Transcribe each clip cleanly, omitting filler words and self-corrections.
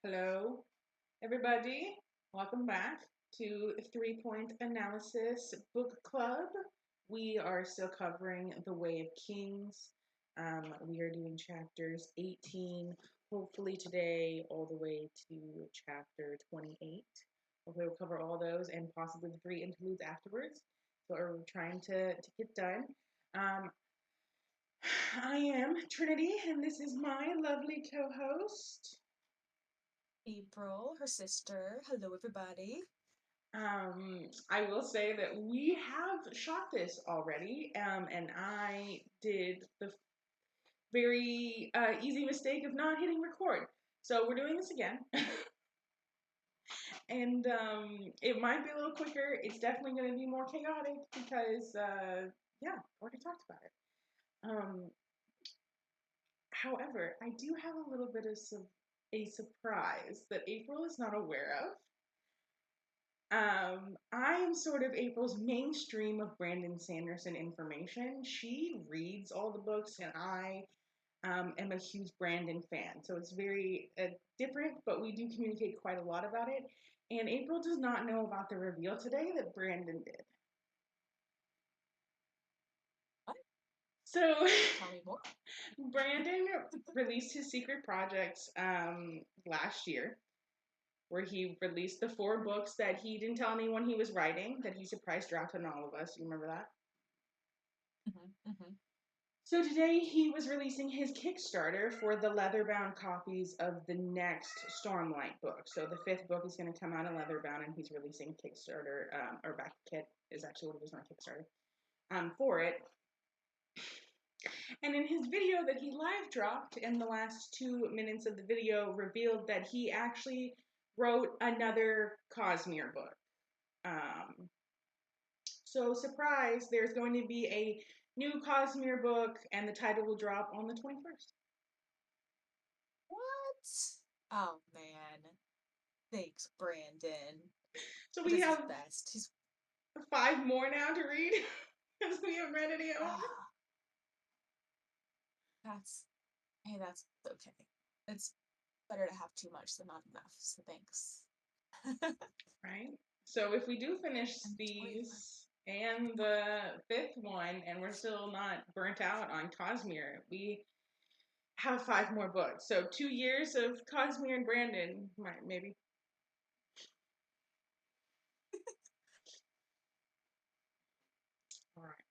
Hello, everybody. Welcome back to 3 Point Analysis Book Club. We are still covering The Way of Kings. We are doing chapters 18, hopefully today, all the way to chapter 28. Hopefully, we'll cover all those and possibly the three interludes afterwards. So, we're trying to get done. I am Trinity, and this is my lovely co host. April, her sister. Hello, everybody. I will say that we have shot this already, and I did the very easy mistake of not hitting record. So we're doing this again. And it might be a little quicker. It's definitely going to be more chaotic because, yeah, already talked about it. However, I do have a little bit of a surprise that April is not aware of. I am sort of April's mainstream of Brandon Sanderson information. She reads all the books, and I am a huge Brandon fan. So it's very different, but we do communicate quite a lot about it. And April does not know about the reveal today that Brandon did. What? So Tell me more. Brandon released his secret projects last year, where he released the 4 books that he didn't tell anyone he was writing, that he surprised dropped on all of us. You remember that? Mm-hmm. So today he was releasing his Kickstarter for the leather-bound copies of the next Stormlight book. So the 5th book is going to come out in leather-bound, and he's releasing Kickstarter, or back kit is actually what it is on Kickstarter, for it. And in his video that he live dropped, in the last 2 minutes of the video, revealed that he actually wrote another Cosmere book. So surprise, there's going to be a new Cosmere book, and the title will drop on the 21st. What? Oh man. Thanks, Brandon. So He we does his have best. He's 5 more now to read because we haven't read any of them. ah, that's that's okay. It's better to have too much than not enough. So thanks. Right? So if we do finish And 25. these and the 5th one, and we're still not burnt out on Cosmere, we have 5 more books. So 2 years of Cosmere and Brandon, maybe. All right.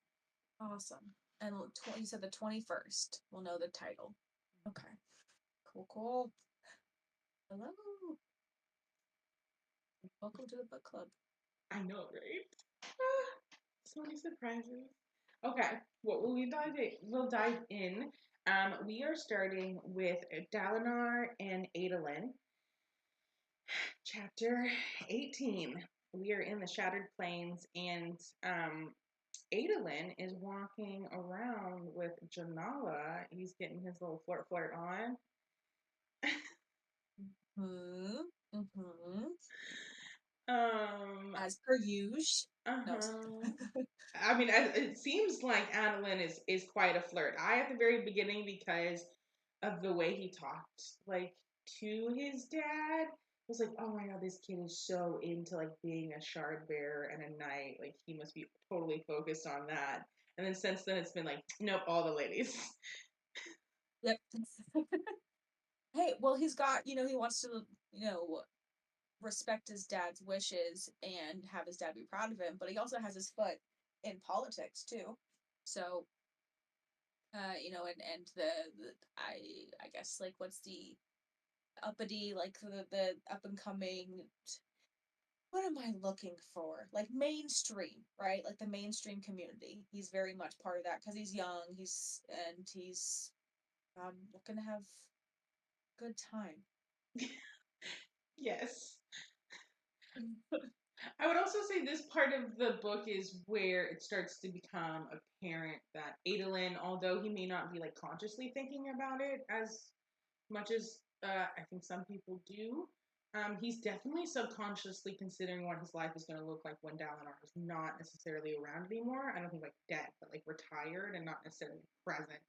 Awesome. And you said the 21st. We'll know the title. Okay. Cool, cool. Hello. Welcome to the book club. I know, right? So many surprises. Okay, what will we dive in? We'll dive in. We are starting with Dalinar and Adolin, chapter 18. We are in the Shattered Plains, and Adolin is walking around with Janala. He's getting his little flirt on. Hmm. Mm-hmm. Um, As per usual. No. uh-huh. I mean, it seems like Adeline is quite a flirt. At the very beginning, because of the way he talked, like to his dad, was like, oh my god, this kid is so into like being a shard bearer and a knight. Like he must be totally focused on that. And then since then, it's been like, nope, all the ladies. Yep. Hey, well, he's got, he wants to, respect his dad's wishes and have his dad be proud of him, but he also has his foot in politics too. So, and the I guess like what's the uppity like the up and coming what am I looking for? Like mainstream, right? Like the mainstream community. He's very much part of that because he's young. He's looking to have good time. Yes. I would also say this part of the book is where it starts to become apparent that Adolin, although he may not be like consciously thinking about it as much as I think some people do, he's definitely subconsciously considering what his life is going to look like when Dalinar is not necessarily around anymore. I don't think like dead, but like retired and not necessarily present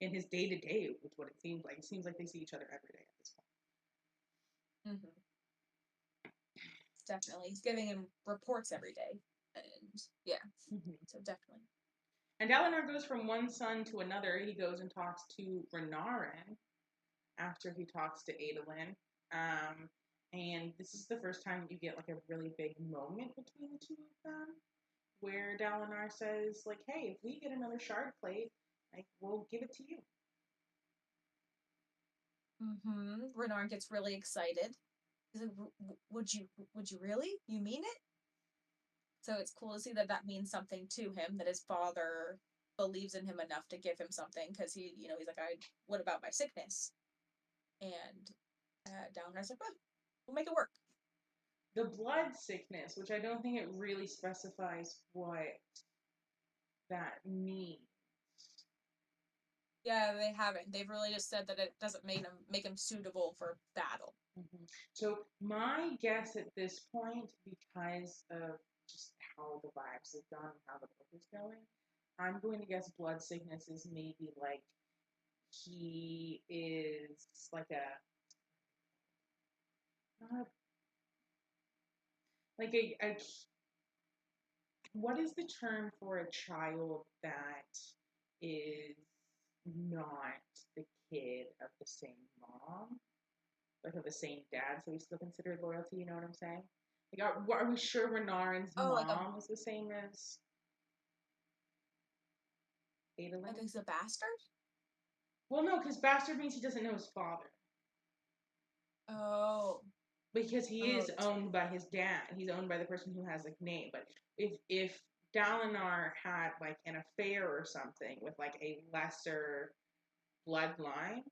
in his day to day with what it seems like. It seems like they see each other every day at this point. definitely. He's giving him reports every day. And yeah, so definitely. And Dalinar goes from one son to another. He goes and talks to Renarin after he talks to Adolin. And this is the first time you get like a really big moment between the two of them, where Dalinar says, like, hey, if we get another shard plate, like, we'll give it to you. Renarin gets really excited. He's like, would you really? You mean it? So it's cool to see that that means something to him, that his father believes in him enough to give him something, because he, you know, he's like, what about my sickness? And Dalinar's like, well, we'll make it work. The blood sickness, which I don't think it really specifies what that means. Yeah, they haven't. They've really just said that it doesn't make him suitable for battle. So my guess at this point, because of just how the vibes have gone, how the book is going, I'm going to guess blood sickness is maybe like he is like not like a what is the term for a child that is not the kid of the same mom, like of the same dad, so he's still considered loyalty? You know what I'm saying? Like, are we sure Renarin's mom is the same as Adolin? Like he's a bastard? Well, no, because bastard means he doesn't know his father. Oh. Because he is owned by his dad. He's owned by the person who has a name. But if Dalinar had like an affair or something with like a lesser bloodline,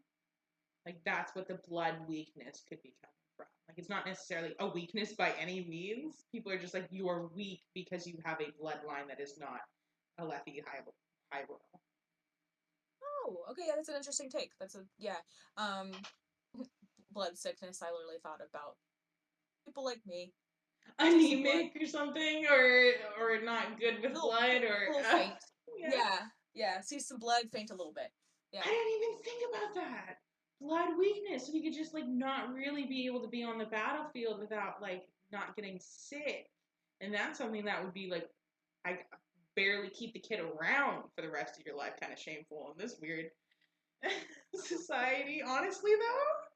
like that's what the blood weakness could be coming from. Like it's not necessarily a weakness by any means. People are just like, you are weak because you have a bloodline that is not a Lethe high royal. Oh, okay, yeah, that's an interesting take. That's a blood sickness. I literally thought about people like me, anemic or something, or not good with blood, or a little faint. Yeah. See some blood, faint a little bit. Yeah. I didn't even think about that. Blood weakness, so he could just like not really be able to be on the battlefield without like not getting sick, and that's something that would be like, I barely keep the kid around for the rest of your life. Kind of shameful in this weird society. Honestly, though.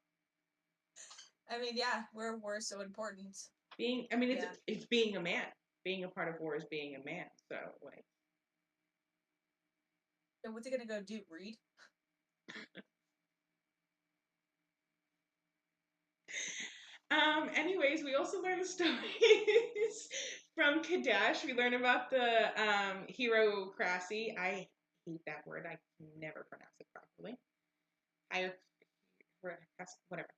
I mean, yeah, we're so important. It's being a man. Being a part of war is being a man. So like. So what's he gonna go do? Read? Anyways, we also learn the stories from Kadesh. We learn about the hierocracy. I hate that word. I can never pronounce it properly. Whatever.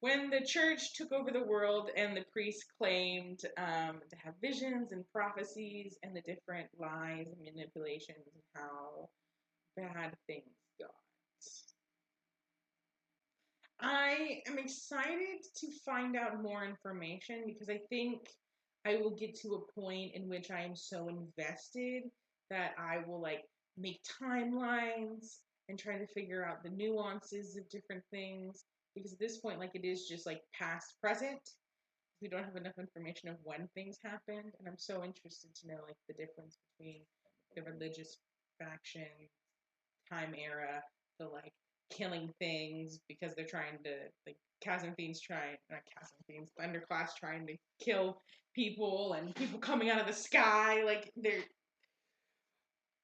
When the church took over the world and the priests claimed to have visions and prophecies and the different lies and manipulations and how bad things got. I am excited to find out more information because I think I will get to a point in which I am so invested that I will like make timelines and try to figure out the nuances of different things, because at this point, like, it is just like past present. We don't have enough information of when things happened, and I'm so interested to know like the difference between the religious faction time era, the like killing things because they're trying to, like, chasm fiends trying, not chasm fiends, underclass trying to kill people, and people coming out of the sky, like they're,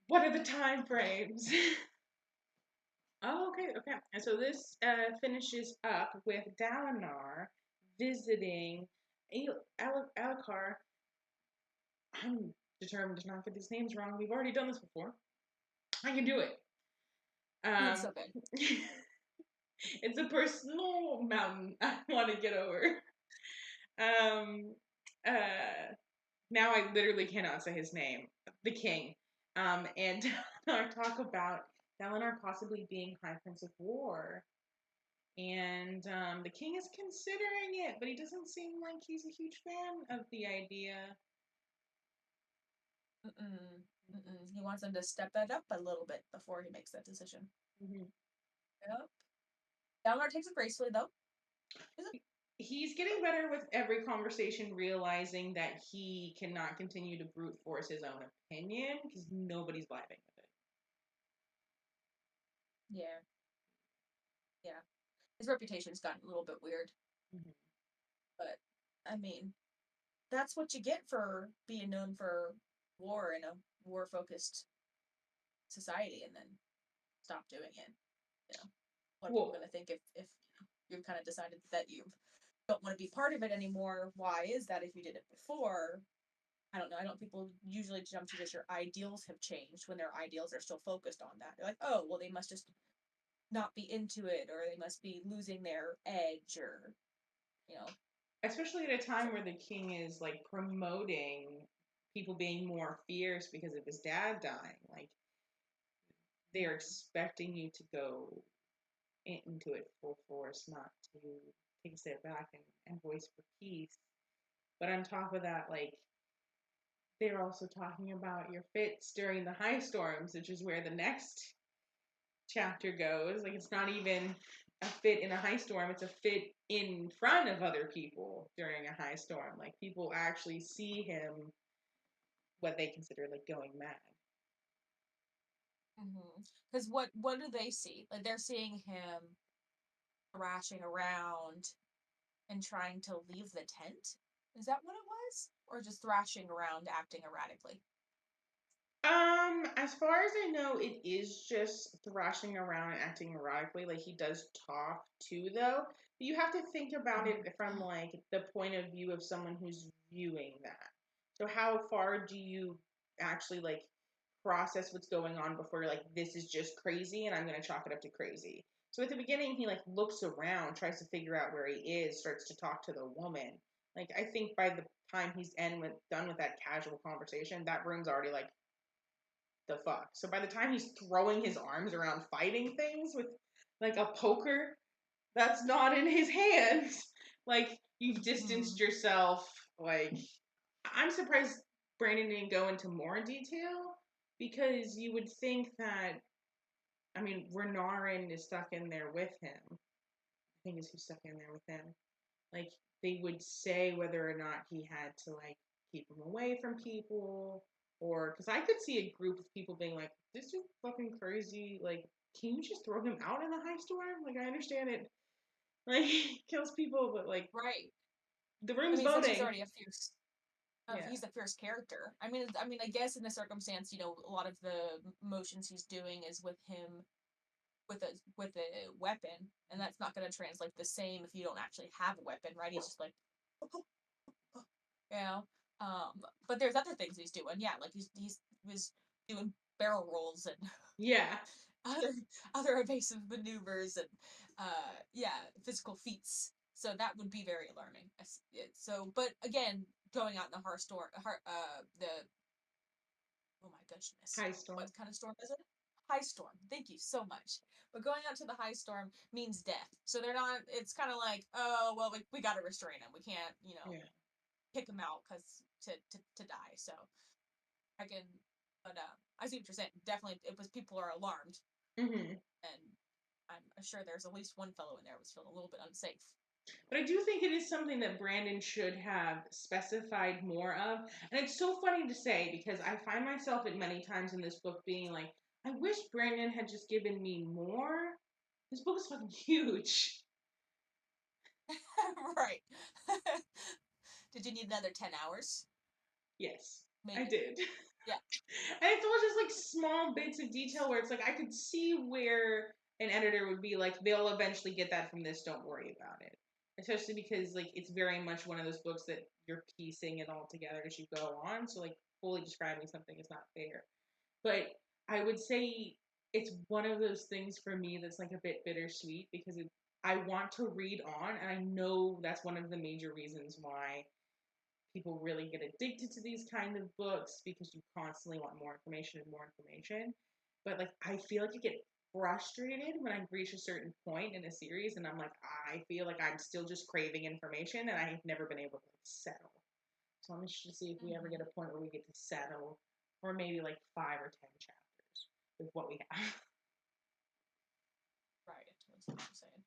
what are the time frames? Oh, okay. And so this finishes up with Dalinar visiting Elhokar. I'm determined to not get these names wrong. We've already done this before. I can do it. It's okay. It's a personal mountain I want to get over. Now I literally cannot say his name. The king. And Dalinar talk about Dalinar possibly being High Prince of War. And the king is considering it, but he doesn't seem like he's a huge fan of the idea. He wants him to step that up a little bit before he makes that decision. Mm-hmm. Yep. Dalinar takes it gracefully, though. he's getting better with every conversation, realizing that he cannot continue to brute force his own opinion because nobody's vibing with it. Yeah. Yeah. His reputation's gotten a little bit weird. Mm-hmm. But I mean, that's what you get for being known for war in a war focused society and then stop doing it. You know, what are people Well, going to think if you've kind of decided that you don't want to be part of it anymore? Why is that if you did it before? I don't know. I don't people usually jump to just your ideals have changed when their ideals are still focused on that. They're like, oh, well, they must just not be into it or they must be losing their edge or, you know. especially at a So, time where the king is like promoting people being more fierce because of his dad dying. Like they're expecting you to go into it full force, not to take a step back and voice for peace. But on top of that, like they're also talking about your fits during the high storms, which is where the next chapter goes. Like it's not even a fit in a high storm, it's a fit in front of other people during a high storm. Like people actually see him what they consider like going mad. because what do they see? Like they're seeing him thrashing around and trying to leave the tent. Is that what it was, or just thrashing around, acting erratically? As far as I know, it is just thrashing around and acting erratically. Like he does talk too, though. But you have to think about Mm-hmm. it from like the point of view of someone who's viewing that. So how far do you actually like process what's going on before you're like, this is just crazy and I'm gonna chalk it up to crazy. So at the beginning he like looks around, tries to figure out where he is, starts to talk to the woman. Like I think by the time he's done with that casual conversation, that room's already like the fuck. So by the time he's throwing his arms around fighting things with like a poker that's not in his hands, like you've distanced yourself. Like I'm surprised Brandon didn't go into more detail because you would think that I mean Renarin is stuck in there with him. I think is who's stuck in there with him. Like they would say whether or not he had to like keep him away from people or because I could see a group of people being like, this is fucking crazy. Like, can you just throw him out in a high storm? Like, I understand it, like, kills people, but like, Right. the I room's mean, since he's voting. already a fierce, Yeah. he's a fierce character. I mean, I guess in the circumstance, a lot of the motions he's doing is with him with a weapon, and that's not going to translate the same if you don't actually have a weapon, right? He's just like, you know. But there's other things he's doing, yeah, like he was doing barrel rolls and Yeah. other other evasive maneuvers and yeah, physical feats. So that would be very alarming. So, but again, going out in the the oh my goodness, High storm. what kind of storm is it? High storm. Thank you so much. But going out to the high storm means death. So they're not. It's kind of like, oh well, we got to restrain him. We can't, Yeah. kick him out because to die. So I can, but I see what you're saying. Definitely, it was people are alarmed, Mm-hmm. and I'm sure there's at least one fellow in there who was feeling a little bit unsafe. But I do think it is something that Brandon should have specified more of. And it's so funny to say because I find myself at many times in this book being like, I wish Brandon had just given me more. This book is fucking huge. Right. Did you need another 10 hours? Yes, I Maybe. did. Yeah. And it's all just like small bits of detail where it's like I could see where an editor would be like, they'll eventually get that from this, don't worry about it. Especially because like it's very much one of those books that you're piecing it all together as you go on. So like fully describing something is not fair. But I would say it's one of those things for me that's like a bit bittersweet because I want to read on and I know that's one of the major reasons why people really get addicted to these kind of books because you constantly want more information and more information. But like I feel like I get frustrated when I reach a certain point in a series and I'm like, I feel like I'm still just craving information and I've never been able to like settle. So I'm interested to see if we ever get Mm-hmm. a point where we get to settle or maybe like 5 or 10 chapters with what we have. Right. I totally see what you're saying.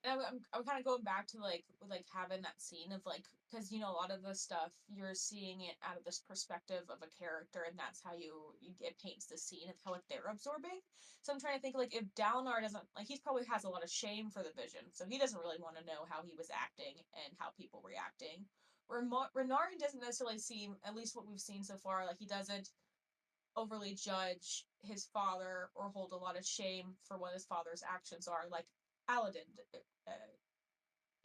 I'm kind of going back to like with like having that scene of like, because you know a lot of the stuff you're seeing it out of this perspective of a character, and that's how you it paints the scene of how like they're absorbing. So I'm trying to think like if Dalinar doesn't like, he probably has a lot of shame for the vision, so he doesn't really want to know how he was acting and how people reacting. Renard doesn't necessarily seem, at least what we've seen so far, like he doesn't overly judge his father or hold a lot of shame for what his father's actions are, like Aladdin, uh,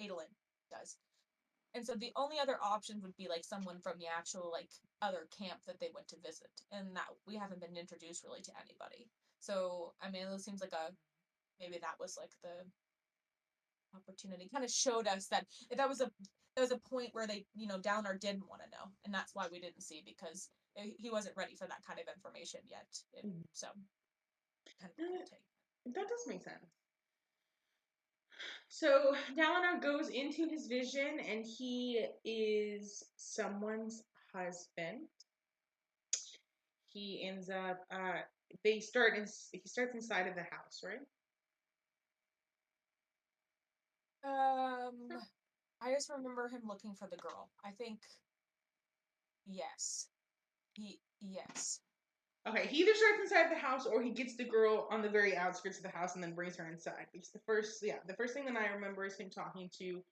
Adolin does. And so the only other option would be like someone from the actual like other camp that they went to visit, and that we haven't been introduced really to anybody. So I mean, it seems like a maybe that was like the opportunity. Kind of showed us that if that was a point where they Downer didn't want to know, and that's why we didn't see, because he wasn't ready for that kind of information yet. So kind of a cool take. That does make sense. So Dalinar goes into his vision, and he is someone's husband. He ends up. They start in. He starts inside of the house, right? I just remember him looking for the girl. I think yes. Yes. Okay, he either starts inside the house or he gets the girl on the very outskirts of the house and then brings her inside. Because the first thing that I remember is him talking to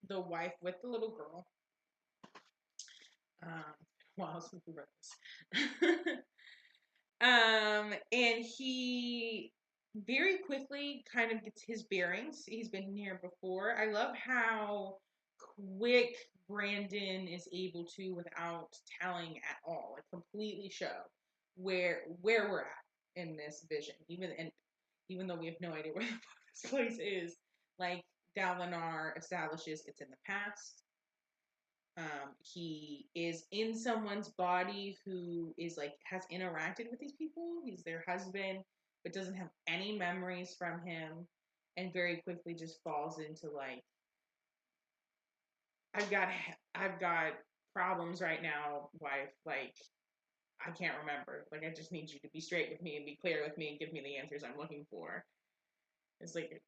the wife with the little girl. Wow, since we read this. And he very quickly kind of gets his bearings. He's been here before. I love how quick Brandon is able to, without telling at all, like completely show where we're at in this vision. Even though we have no idea where this place is, like Dalinar establishes it's in the past. He is in someone's body who is like has interacted with these people. He's their husband, but doesn't have any memories from him, and very quickly just falls into like, I've got I've got problems right now, wife. Like, I can't remember. Like, I just need you to be straight with me and be clear with me and give me the answers I'm looking for. It's like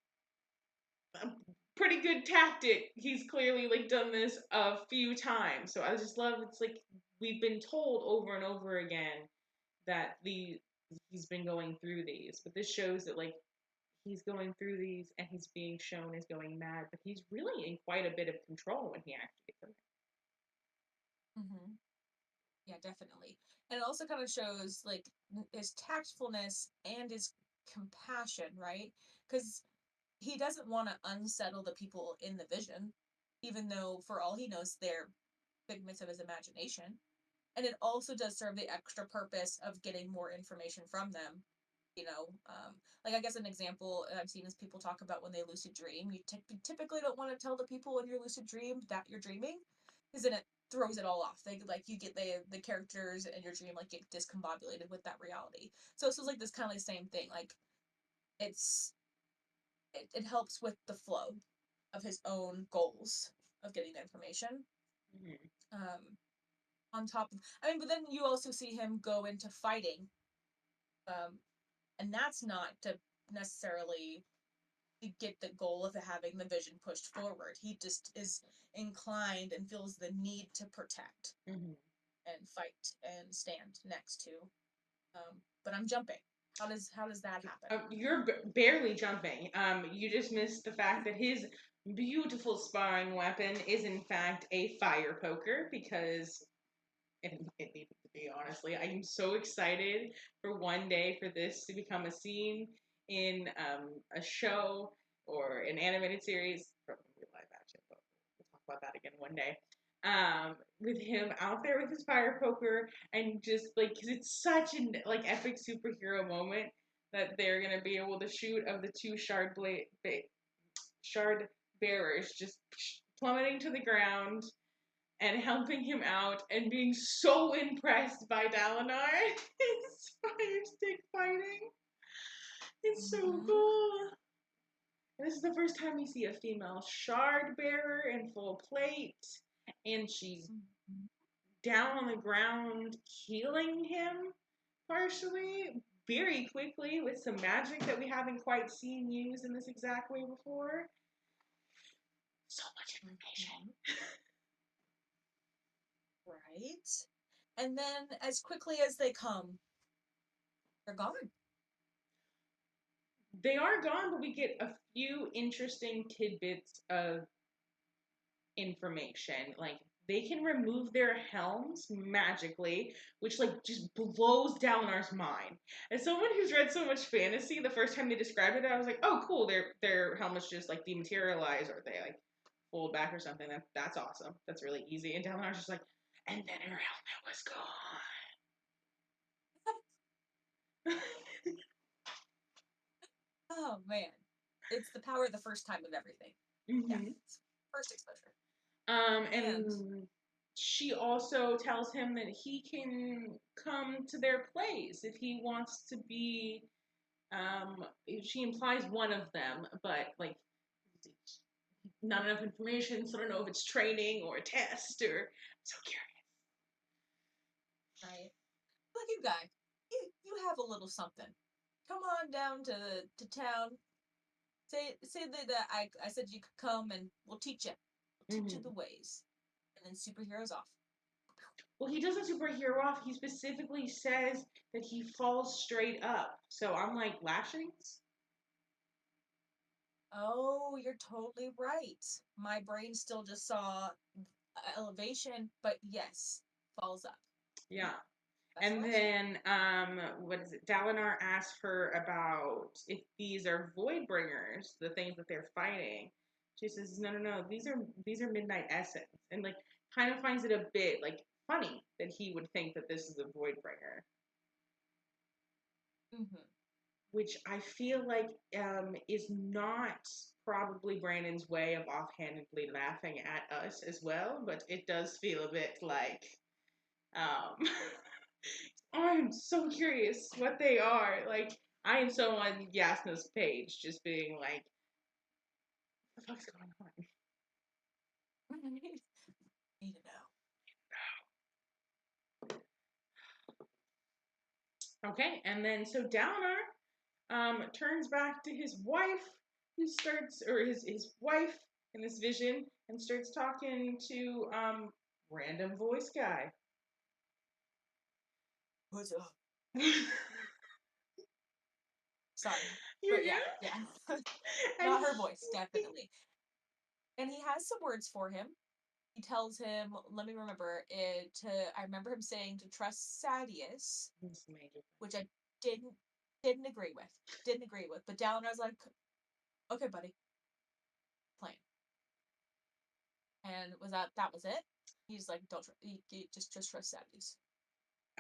a pretty good tactic. He's clearly like done this a few times. So I just love, it's like we've been told over and over again that he's been going through these, but this shows that like he's going through these and he's being shown as going mad, but he's really in quite a bit of control when he actually does it. Mm-hmm. Yeah, definitely. And it also kind of shows like his tactfulness and his compassion, right? Because he doesn't want to unsettle the people in the vision, even though for all he knows they're figments of his imagination. And it also does serve the extra purpose of getting more information from them. Like I guess an example I've seen is people talk about when they lucid dream. You typically don't want to tell the people in your lucid dream that you're dreaming, because then it throws it all off. They like you get the characters in your dream like get discombobulated with that reality. So this was like this kind of like same thing. Like it's it helps with the flow of his own goals of getting the information. Mm-hmm. On top of, I mean, but then you also see him go into fighting, um, and that's not to necessarily get the goal of having the vision pushed forward. He just is inclined and feels the need to protect Mm-hmm. and fight and stand next to. But I'm jumping. How does that happen? You're barely jumping. You just missed the fact that his beautiful sparring weapon is in fact a fire poker, because it needed to be, honestly. I am so excited for one day for this to become a scene in a show or an animated series, probably live action, but we'll talk about that again one day. With him out there with his fire poker, and just like, because it's such an like epic superhero moment that they're gonna be able to shoot of the two shard bearers just plummeting to the ground and helping him out and being so impressed by Dalinar. His fire stick fighting. It's so Mm-hmm. cool. This is the first time you see a female shard bearer in full plate, and she's Mm-hmm. down on the ground healing him partially very quickly with some magic that we haven't quite seen used in this exact way before. information. Right. And then, as quickly as they come, they're gone. They are gone, but we get a few interesting tidbits of information. Like, they can remove their helms magically, which like just blows Dalinar's mind. As someone who's read so much fantasy, the first time they described it, I was like, "Oh, cool! Their helmets just like dematerialize, or they like fold back or something. That's awesome. That's really easy." And Dalinar's just like, "And then her helmet was gone." Oh man, it's the power of the first time of everything. Yeah, Mm-hmm. first exposure. And And she also tells him that he can come to their place if he wants to be. She implies one of them, but like not enough information, so I don't know if it's training or a test or. I'm so curious. right, look, you guy, you have a little something. Come on down to town. Say that I said you could come and we'll teach you. We'll teach you the Mm-hmm. ways. And then superheroes off. Well, he doesn't superhero off. He specifically says that he falls straight up. So I'm like, lashings? Oh, you're totally right. My brain still just saw elevation, but yes, falls up. Yeah. That's And right. then, what is it? Dalinar asks her about if these are void bringers, the things that they're fighting. She says, "No, no, no. These are Midnight Essence," and like kind of finds it a bit like funny that he would think that this is a void bringer, Mm-hmm. which I feel like is not probably Brandon's way of offhandedly laughing at us as well, but it does feel a bit like. Um, I'm so curious what they are. Like, I am so on Yasna's page, just being like, what the fuck's going on? Need to know. Okay, and then so Downer turns back to his wife, who starts, or his wife in this vision, and starts talking to random voice guy. What's up? Sorry, You're but yeah, good. yeah, And not her voice, definitely. And he has some words for him. He tells him, let me remember it. I remember him saying to trust Sadius, this major. which I didn't didn't agree with. Didn't agree with. But down, I was like, okay, buddy, plan. And that was it? He's like, don't you just trust Sadius.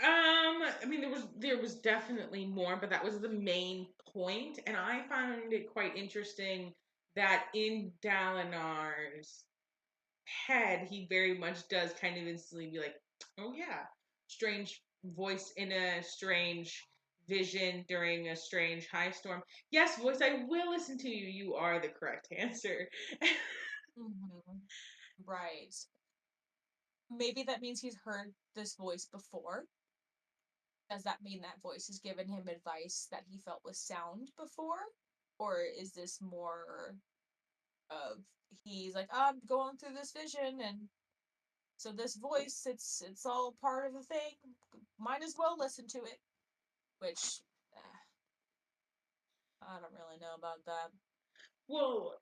I mean, there was definitely more, but that was the main point, and I found it quite interesting that in Dalinar's head, he very much does kind of instantly be like, "Oh yeah, strange voice in a strange vision during a strange high storm. Yes, voice, I will listen to you. You are the correct answer." Mm-hmm. Right. Maybe that means he's heard this voice before. Does that mean that voice has given him advice that he felt was sound before? Or is this more of he's like, oh, I'm going through this vision and so this voice, it's all part of the thing. Might as well listen to it. Which I don't really know about that. Well,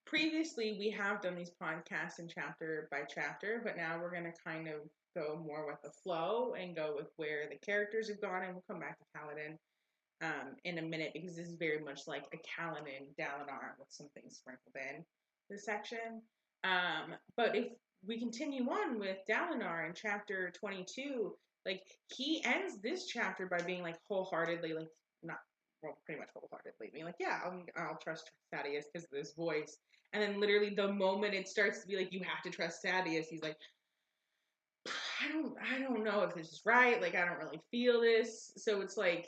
previously we have done these podcasts in chapter by chapter, but now we're going to kind of go more with the flow and go with where the characters have gone, and we'll come back to Kaladin in a minute because this is very much like a Kaladin Dalinar with some things sprinkled in this section. But if we continue on with Dalinar in chapter 22, like he ends this chapter by being like wholeheartedly, like not well, pretty much wholeheartedly being like, yeah, I'll trust Thaddeus because of this voice. And then literally the moment it starts to be like you have to trust Thaddeus, he's like, I don't know if this is right. Like I don't really feel this. So it's like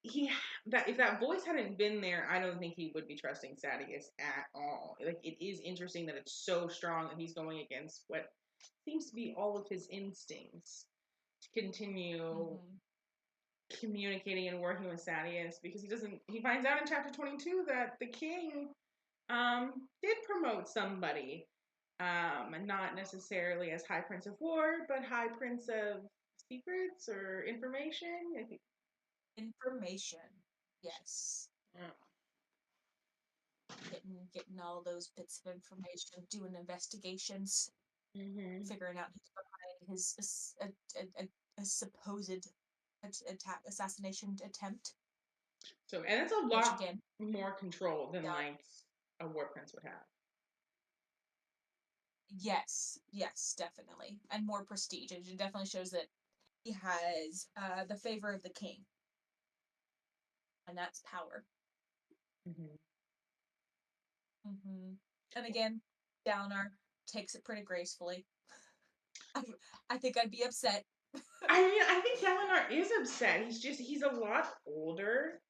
he that if that voice hadn't been there, I don't think he would be trusting Thaddeus at all. Like it is interesting that it's so strong that he's going against what seems to be all of his instincts to continue Mm-hmm. communicating and working with Thaddeus because he finds out in chapter 22 that the king did promote somebody Not necessarily as High Prince of War, but High Prince of Secrets or Information. I think. Information. Yes. Yeah. Getting all those bits of information, doing investigations, Mm-hmm. figuring out who's behind his a supposed assassination attempt. So, and it's a Which lot again, more control than yeah, like a War Prince would have. yes, definitely, and more prestige. It definitely shows that he has the favor of the king, and that's power. Mm-hmm. And again, Dalinar takes it pretty gracefully. I, I think I'd be upset. I mean, I think Dalinar is upset. He's a lot older.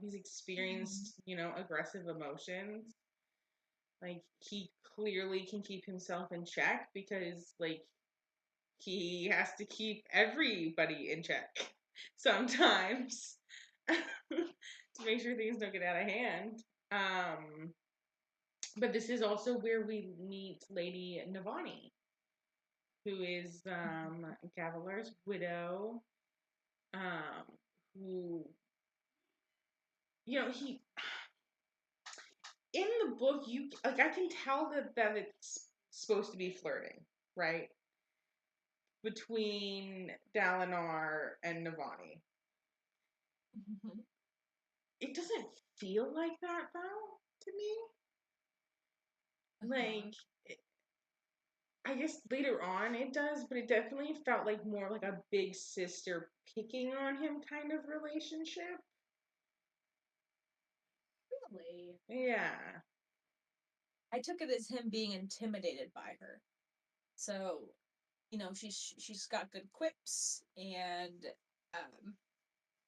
He's Mhm. experienced, aggressive emotions. Like he clearly can keep himself in check because like he has to keep everybody in check sometimes to make sure things don't get out of hand. Um, but this is also where we meet Lady Navani, who is Gavilar's widow, um, who he in the book you like I can tell that it's supposed to be flirting, right? Between Dalinar and Navani. It doesn't feel like that though to me. Uh-huh. Like I guess later on it does, but it definitely felt like more like a big sister picking on him kind of relationship. Really? Yeah. I took it as him being intimidated by her. So, she's got good quips and um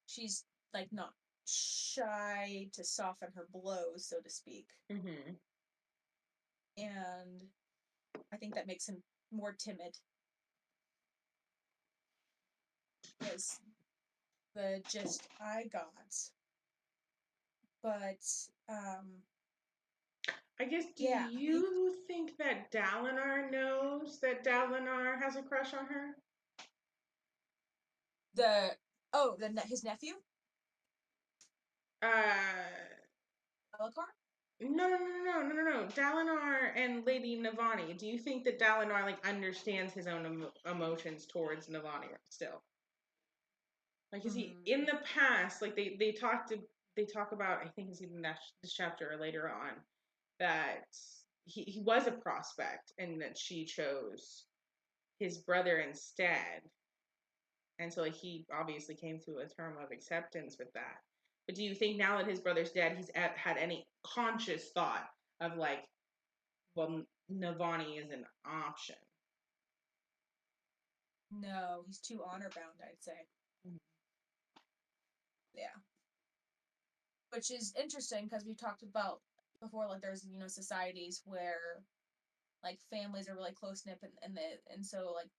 she's like not shy to soften her blows, so to speak. Mm-hmm. And I think that makes him more timid was the gist I got. But I guess, do yeah, you you think that Dalinar knows that Dalinar has a crush on her? the oh, his nephew, Uh, Alucard? no, no, no, no, no, no, no. Dalinar and Lady Navani. Do you think that Dalinar like understands his own emotions towards Navani still? Like, is he Hmm. in the past? Like they talk about. I think it's even this chapter or later on that he was a prospect and that she chose his brother instead. And so like he obviously came to a term of acceptance with that. But do you think now that his brother's dead, had any conscious thought of like, well, Navani is an option? No, he's too honor bound, I'd say. Mm-hmm. Yeah. Which is interesting because we talked about before, like there's, societies where like families are really close knit and so like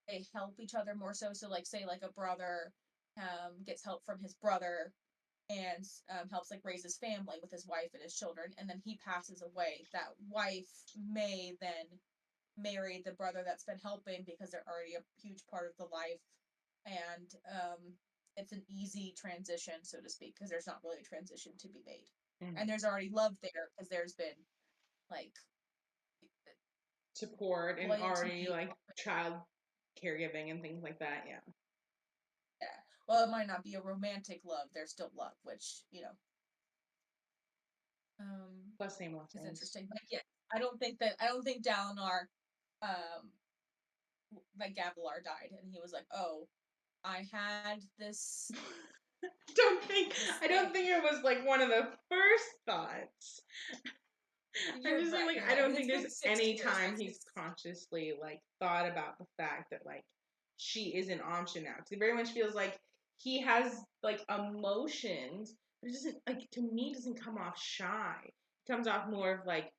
they help each other more so. So like say like a brother gets help from his brother and helps like raise his family with his wife and his children, and then he passes away. That wife may then marry the brother that's been helping because they're already a huge part of the life, and it's an easy transition, so to speak, because there's not really a transition to be made, and there's already love there because there's been like Support and already loyalty. like child caregiving and things like that. Yeah. Yeah. Well, it might not be a romantic love. There's still love, which Plus same is lessons. interesting. But yeah, I don't think Dalinar, um, like Gavilar died, and he was like, oh, I had don't think this I don't thing. think it was like one of the first thoughts. I'm You're just saying right. like You're I right. I don't mean, think it's been there's 6 years. any time Let's he's just consciously like thought about the fact that like she is an option now. Because it very much feels like he has like emotions, but it doesn't like to me it doesn't come off shy. It comes off more of like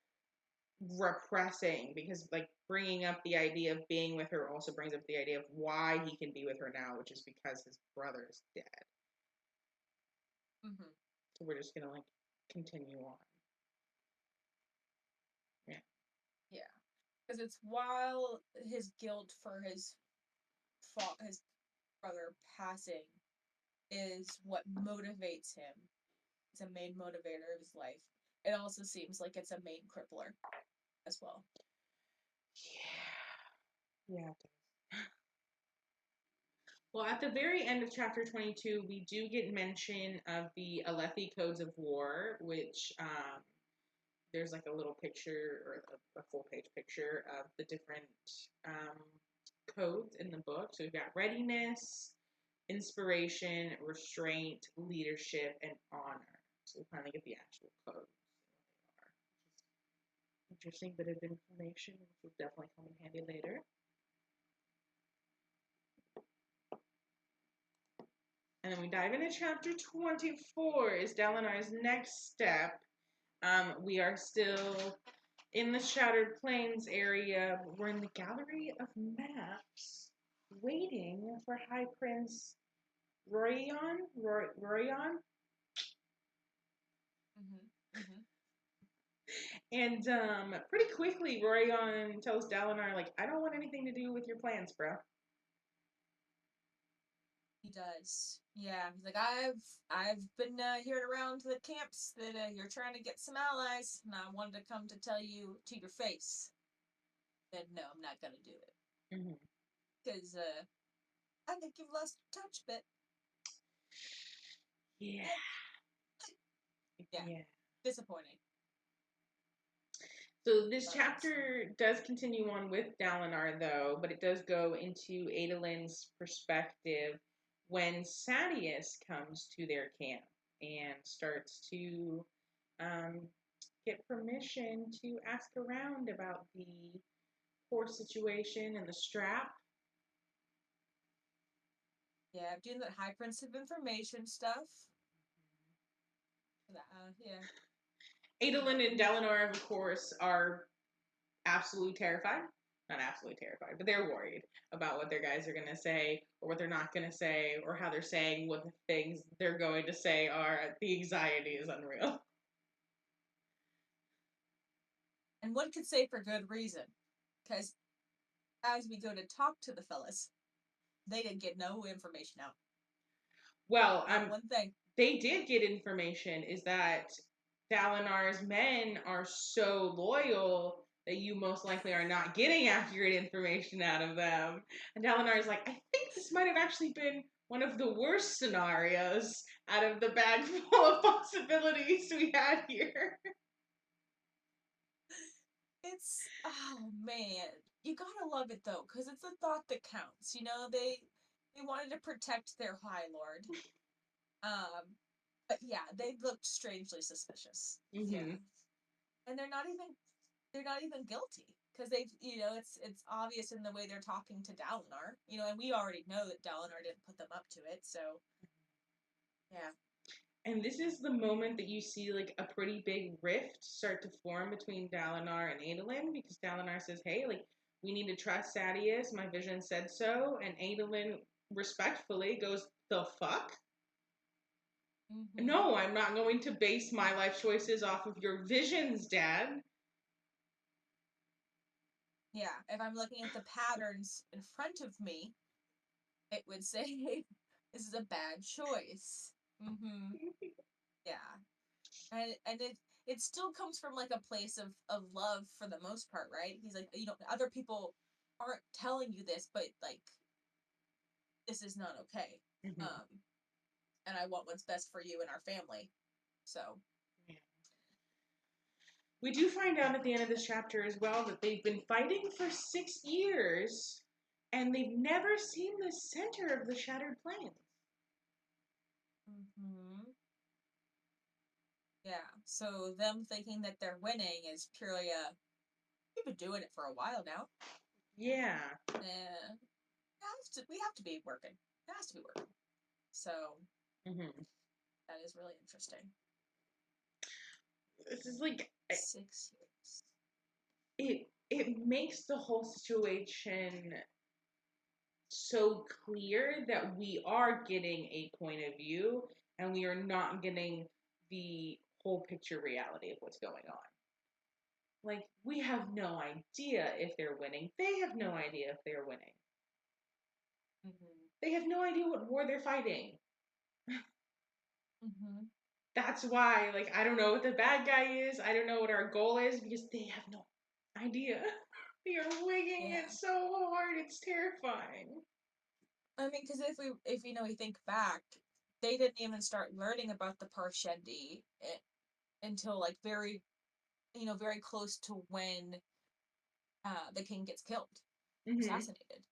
repressing because like bringing up the idea of being with her also brings up the idea of why he can be with her now, which is because his brother is dead. hmm So we're just gonna like continue on. Yeah. yeah. Because it's while his guilt for his brother passing is what motivates him. It's a main motivator of his life. It also seems like it's a main crippler as well. Yeah. Yeah. Well, at the very end of chapter 22, we do get mention of the Alethi Codes of War, which there's like a little picture or a full page picture of the different codes in the book. So we've got readiness, inspiration, restraint, leadership, and honor. So we finally get the actual codes. Interesting bit of information, which will definitely come in handy later. And then we dive into chapter 24 is Dalinar's next step. We are still in the Shattered Plains area. We're in the Gallery of Maps, waiting for High Prince Rorion. Mm-hmm. Mm-hmm. And pretty quickly, Rorion tells Dalinar, like, I don't want anything to do with your plans, bro. He does. Yeah, he's like, I've been hearing around the camps that you're trying to get some allies, and I wanted to come to tell you to your face that no, I'm not gonna do it because I think you've lost touch a bit. Yeah. Yeah. Disappointing. So this chapter does continue on with Dalinar, though, but it does go into Adolin's perspective when Sadeas comes to their camp and starts to get permission to ask around about the poor situation and the strap. Yeah, doing that high prince of information stuff. Yeah. Adolin and Dalinar, of course, are absolutely terrified. Not absolutely terrified, but they're worried about what their guys are going to say or what they're not going to say or how they're saying what the things they're going to say are. The anxiety is unreal. And one could say for good reason, because as we go to talk to the fellas, they didn't get no information out. Well, not one thing. They did get information. Is that Dalinar's men are so loyal that you most likely are not getting accurate information out of them. And Dalinar is like, I think this might have actually been one of the worst scenarios out of the bag full of possibilities we had here. It's, oh man, you gotta love it though, because it's the thought that counts. You know, they wanted to protect their High Lord. But yeah, they looked strangely suspicious. Mm-hmm. Yeah, and they're not even guilty because they've, it's obvious in the way they're talking to Dalinar. And we already know that Dalinar didn't put them up to it. So yeah. And this is the moment that you see like a pretty big rift start to form between Dalinar and Adolin, because Dalinar says, hey, like, we need to trust Sadeas. My vision said so. And Adolin respectfully goes, the fuck? Mm-hmm. No, I'm not going to base my life choices off of your visions, Dad. Yeah, if I'm looking at the patterns in front of me, it would say this is a bad choice. Mm-hmm. Yeah. And it still comes from like a place of love for the most part, right? He's like, other people aren't telling you this, but like this is not okay. Mm-hmm. And I want what's best for you and our family. So we do find out at the end of this chapter as well that they've been fighting for 6 years and they've never seen the center of the Shattered Plains. Mm-hmm. Yeah, so them thinking that they're winning is purely we've been doing it for a while now. Yeah. And we have to be working. It has to be working. So that is really interesting. This is like 6 years. It makes the whole situation so clear that we are getting a point of view and we are not getting the whole picture reality of what's going on. Like, we have no idea if they're winning. They have no idea if they're winning. Mm-hmm. They have no idea what war they're fighting. Mm-hmm. That's why, like, I don't know what the bad guy is. I don't know what our goal is because they have no idea. They are winging Yeah. it so hard. It's terrifying. I mean, because if we think back, they didn't even start learning about the Parshendi until like very close to when the king gets killed, Mm-hmm. assassinated,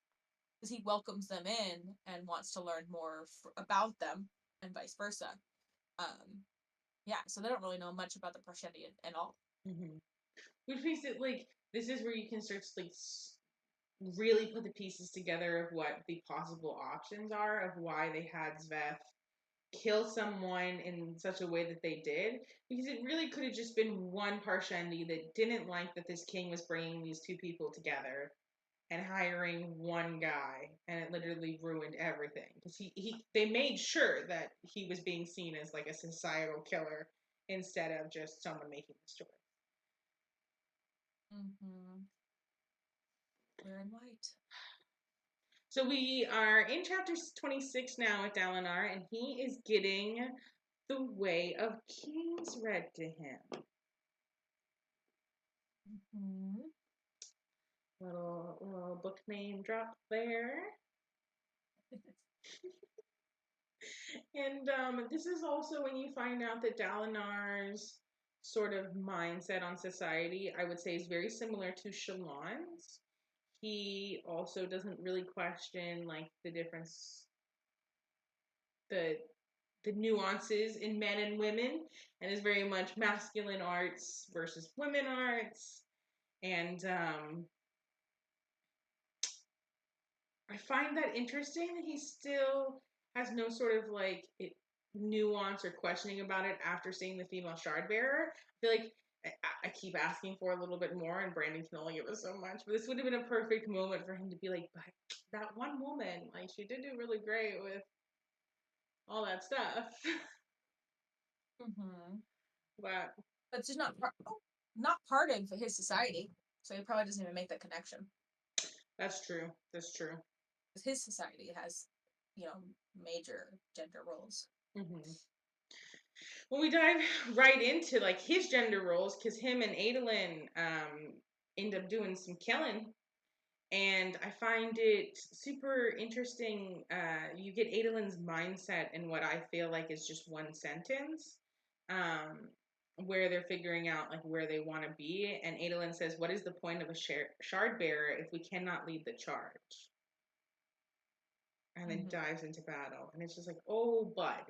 because he welcomes them in and wants to learn more about them, and vice versa. Um, yeah, so they don't really know much about the Parshendi at all. Mm-hmm. Which makes it like this is where you can start to like really put the pieces together of what the possible options are of why they had Zveth kill someone in such a way that they did, because it really could have just been one Parshendi that didn't like that this king was bringing these two people together and hiring one guy, and it literally ruined everything because they made sure that he was being seen as like a societal killer instead of just someone making the story. Mm-hmm. Wearing white. So we are in chapter 26 now with Dalinar, and he is getting the Way of Kings read to him. Mm-hmm. Little book name drop there. And this is also when you find out that Dalinar's sort of mindset on society, I would say, is very similar to Shallan's. He also doesn't really question like the difference, the nuances in men and women, and is very much masculine arts versus women arts. And I find that interesting that he still has no sort of like nuance or questioning about it after seeing the female shard bearer. I feel like I keep asking for a little bit more, and Brandon can only give us so much. But this would have been a perfect moment for him to be like, "But that one woman, like, she did do really great with all that stuff." Mm-hmm. But But it's just not part of his society, so he probably doesn't even make that connection. that's true. That's true. Because his society has, major gender roles. Mm-hmm. Well, we dive right into like his gender roles because him and Adolin end up doing some killing, and I find it super interesting. You get Adolin's mindset in what I feel like is just one sentence, where they're figuring out like where they want to be, and Adolin says, "What is the point of a shard bearer if we cannot lead the charge?" And then Mm-hmm. dives into battle, and it's just like, oh, bud.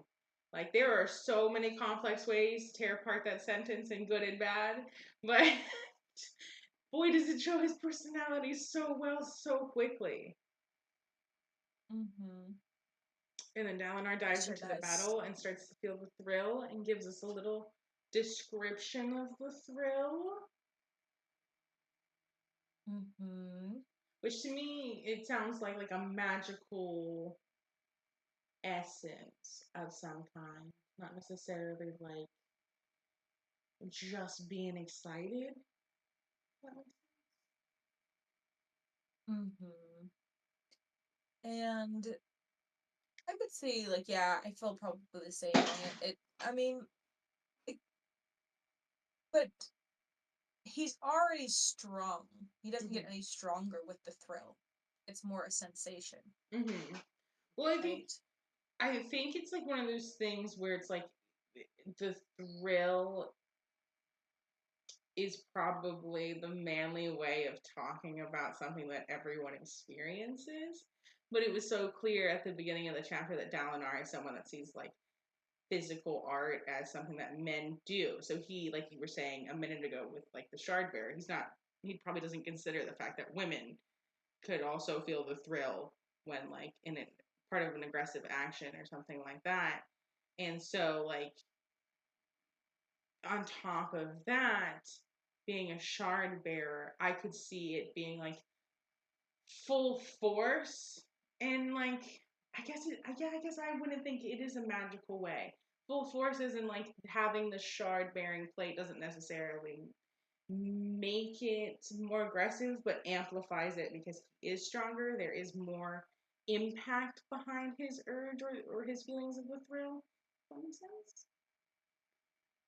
Like, there are so many complex ways to tear apart that sentence in good and bad, but boy, does it show his personality so well so quickly. Mm-hmm. And then Dalinar It dives sure into the does. battle and starts to feel the thrill and gives us a little description of the thrill, Mm-hmm. which to me it sounds like a magical essence of some kind, not necessarily like just being excited. Mm-hmm. And I would say, like, yeah, I feel probably the same way. I mean, it, but he's already strong. He doesn't get any stronger with the thrill. It's more a sensation, Mm-hmm. Well, right? I think it's like one of those things where it's like the thrill is probably the manly way of talking about something that everyone experiences. But it was so clear at the beginning of the chapter that Dalinar is someone that sees like physical art as something that men do. So he, like you were saying a minute ago with like the shard bearer, he probably doesn't consider the fact that women could also feel the thrill when like in a part of an aggressive action or something like that. And so like on top of that, being a shard bearer, I could see it being like full force and like I guess I wouldn't think it is a magical way. Full force isn't like having the shard bearing plate doesn't necessarily make it more aggressive, but amplifies it because he is stronger. There is more impact behind his urge or his feelings of the thrill. Does that make sense?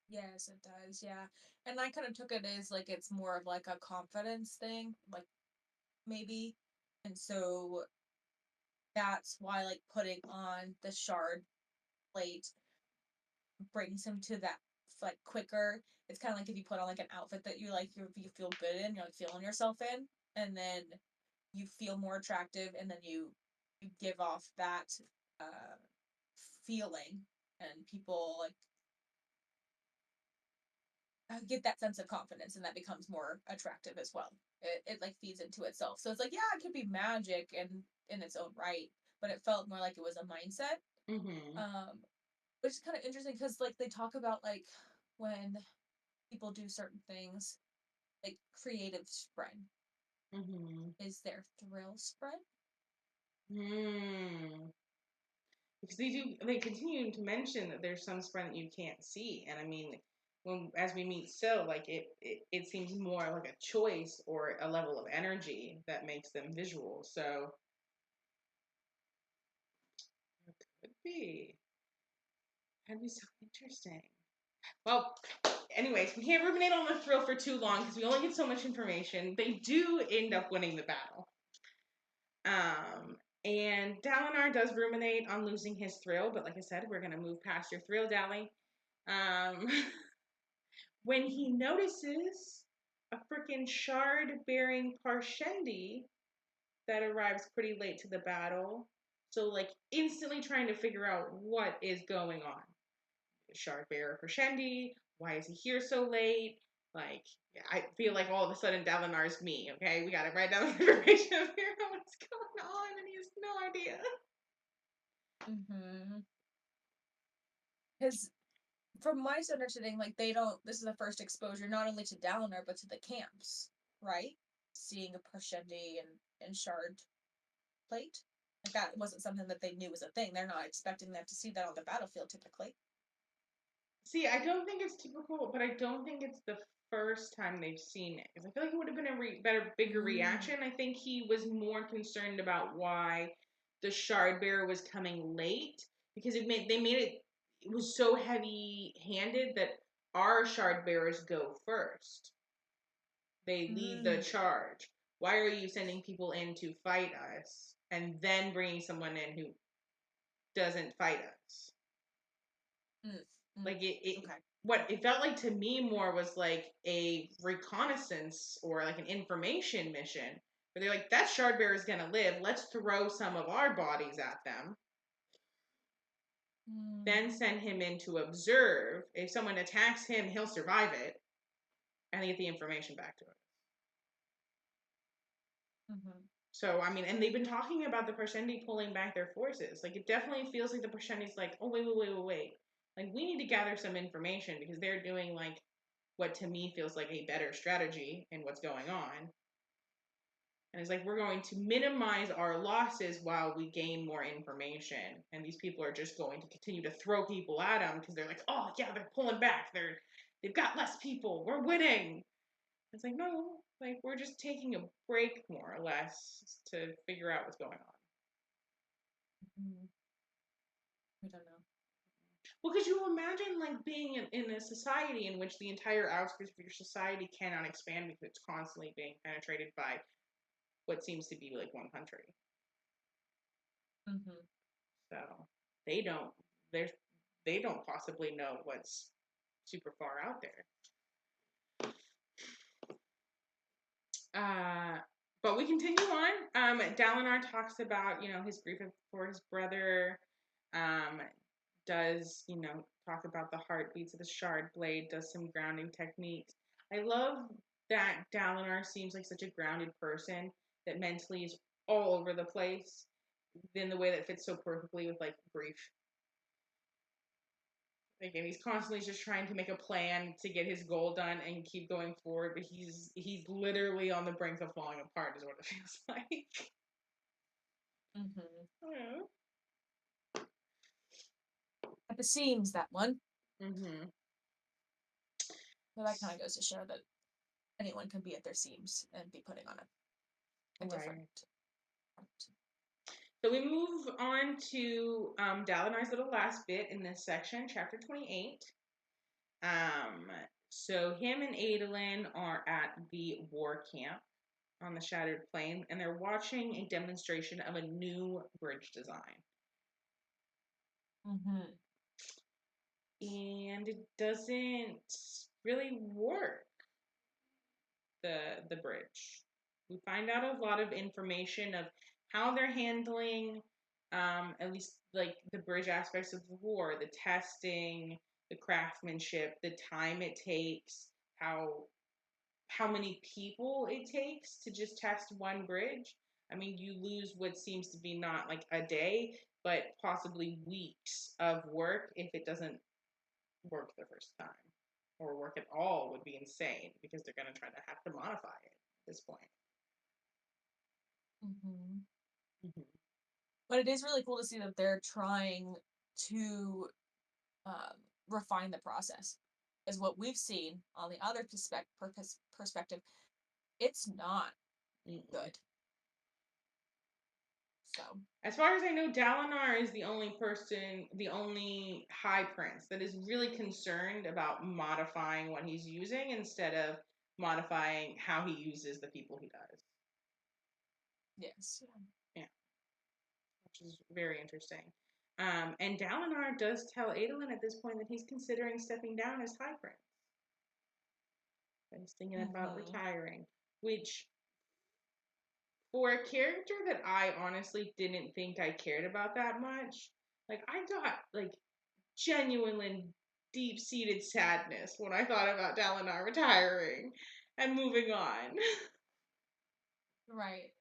Yes, it does. Yeah. And I kind of took it as like it's more of like a confidence thing, like maybe. And so that's why like putting on the shard plate brings him to that like quicker. It's kind of like if you put on like an outfit that you like you feel good in, you're like feeling yourself in, and then you feel more attractive, and then you give off that uh feeling, and people like get that sense of confidence, and that becomes more attractive as well. It like feeds into itself. So it's like, yeah, it could be magic and in its own right, but it felt more like it was a mindset. Mm-hmm. Which is kind of interesting because like they talk about like when people do certain things, like creative spread Mm-hmm. is their thrill spread. Hmm. Because they continue to mention that there's some spread that you can't see, and I mean, when as we meet Sil, like it seems more like a choice or a level of energy that makes them visual. So it could be. That'd be so interesting. Well, anyways, we can't ruminate on the thrill for too long because we only get so much information. They do end up winning the battle. And Dalinar does ruminate on losing his thrill, but like I said, we're gonna move past your thrill, Dally. Um, when he notices a freaking shard bearing Parshendi that arrives pretty late to the battle. So, like, instantly trying to figure out what is going on. Shard bearer Parshendi, why is he here so late? Like, I feel like all of a sudden Dalinar's me, okay? We gotta write down the information of here what's going on, and he has no idea. Mm-hmm. Because from my understanding, like they don't. This is the first exposure not only to Dalinar but to the camps, right? Seeing a Parshendi and shard plate, like that wasn't something that they knew was a thing. They're not expecting them to see that on the battlefield typically. See, I don't think it's typical, but I don't think it's the first time they've seen it. Because I feel like it would have been a better, bigger Mm. reaction. I think he was more concerned about why the shard bearer was coming late because they made it was so heavy handed that our shard bearers go first. They lead the Mm. charge. Why are you sending people in to fight us and then bringing someone in who doesn't fight us? Mm. Mm. Like it Okay. what it felt like to me more was like a reconnaissance or like an information mission where they're like, that shard bearer is gonna live, let's throw some of our bodies at them, then Mm. send him in to observe. If someone attacks him, he'll survive it and get the information back to us. Mm-hmm. So I mean, and they've been talking about the Parshendi pulling back their forces. Like it definitely feels like the Parshendi's like, oh wait. Like we need to gather some information because they're doing like what to me feels like a better strategy in what's going on. And it's like we're going to minimize our losses while we gain more information. And these people are just going to continue to throw people at them because they're like, oh yeah, they're pulling back. They've got less people. We're winning. It's like no, like we're just taking a break more or less to figure out what's going on. Mm. I don't know. Well, could you imagine like being in a society in which the entire outskirts of your society cannot expand because it's constantly being penetrated by what seems to be like one country? Mm-hmm. So they don't there's they don't possibly know what's super far out there. Uh, but we continue on. Dalinar talks about his grief for his brother. Um, does talk about the heartbeats of the shard blade. Does some grounding techniques. I love that Dalinar seems like such a grounded person that mentally is all over the place. In the way that fits so perfectly with like grief. Again, he's constantly just trying to make a plan to get his goal done and keep going forward, but he's literally on the brink of falling apart, is what it feels like. Mm-hmm. Yeah. At the seams, that one. Mm-hmm. So that kind of goes to show that. anyone can be at their seams and be putting on a different front. So we move on to Dalinar's little last bit in this section, chapter 28. So him and Adolin are at the war camp on the Shattered Plain, and they're watching a demonstration of a new bridge design. Mm-hmm. And it doesn't really work, the bridge. We find out a lot of information of how they're handling at least like the bridge aspects of the war, the testing, the craftsmanship, the time it takes, how many people it takes to just test one bridge. I mean, you lose what seems to be not like a day, but possibly weeks of work if it doesn't work the first time, or work at all would be insane because they're going to try to have to modify it at this point. Mm-hmm. Mm-hmm. But it is really cool to see that they're trying to refine the process. Is what we've seen on the other perspective. It's not good. So, as far as I know, Dalinar is the only high prince that is really concerned about modifying what he's using instead of modifying how he uses the people he does. yes. Yeah. Which is very interesting. And Dalinar does tell Adolin at this point that he's considering stepping down as high prince. He's thinking about retiring, which for a character that I honestly didn't think I cared about that much, like I got like genuine deep seated sadness when I thought about Dalinar retiring and moving on. Right.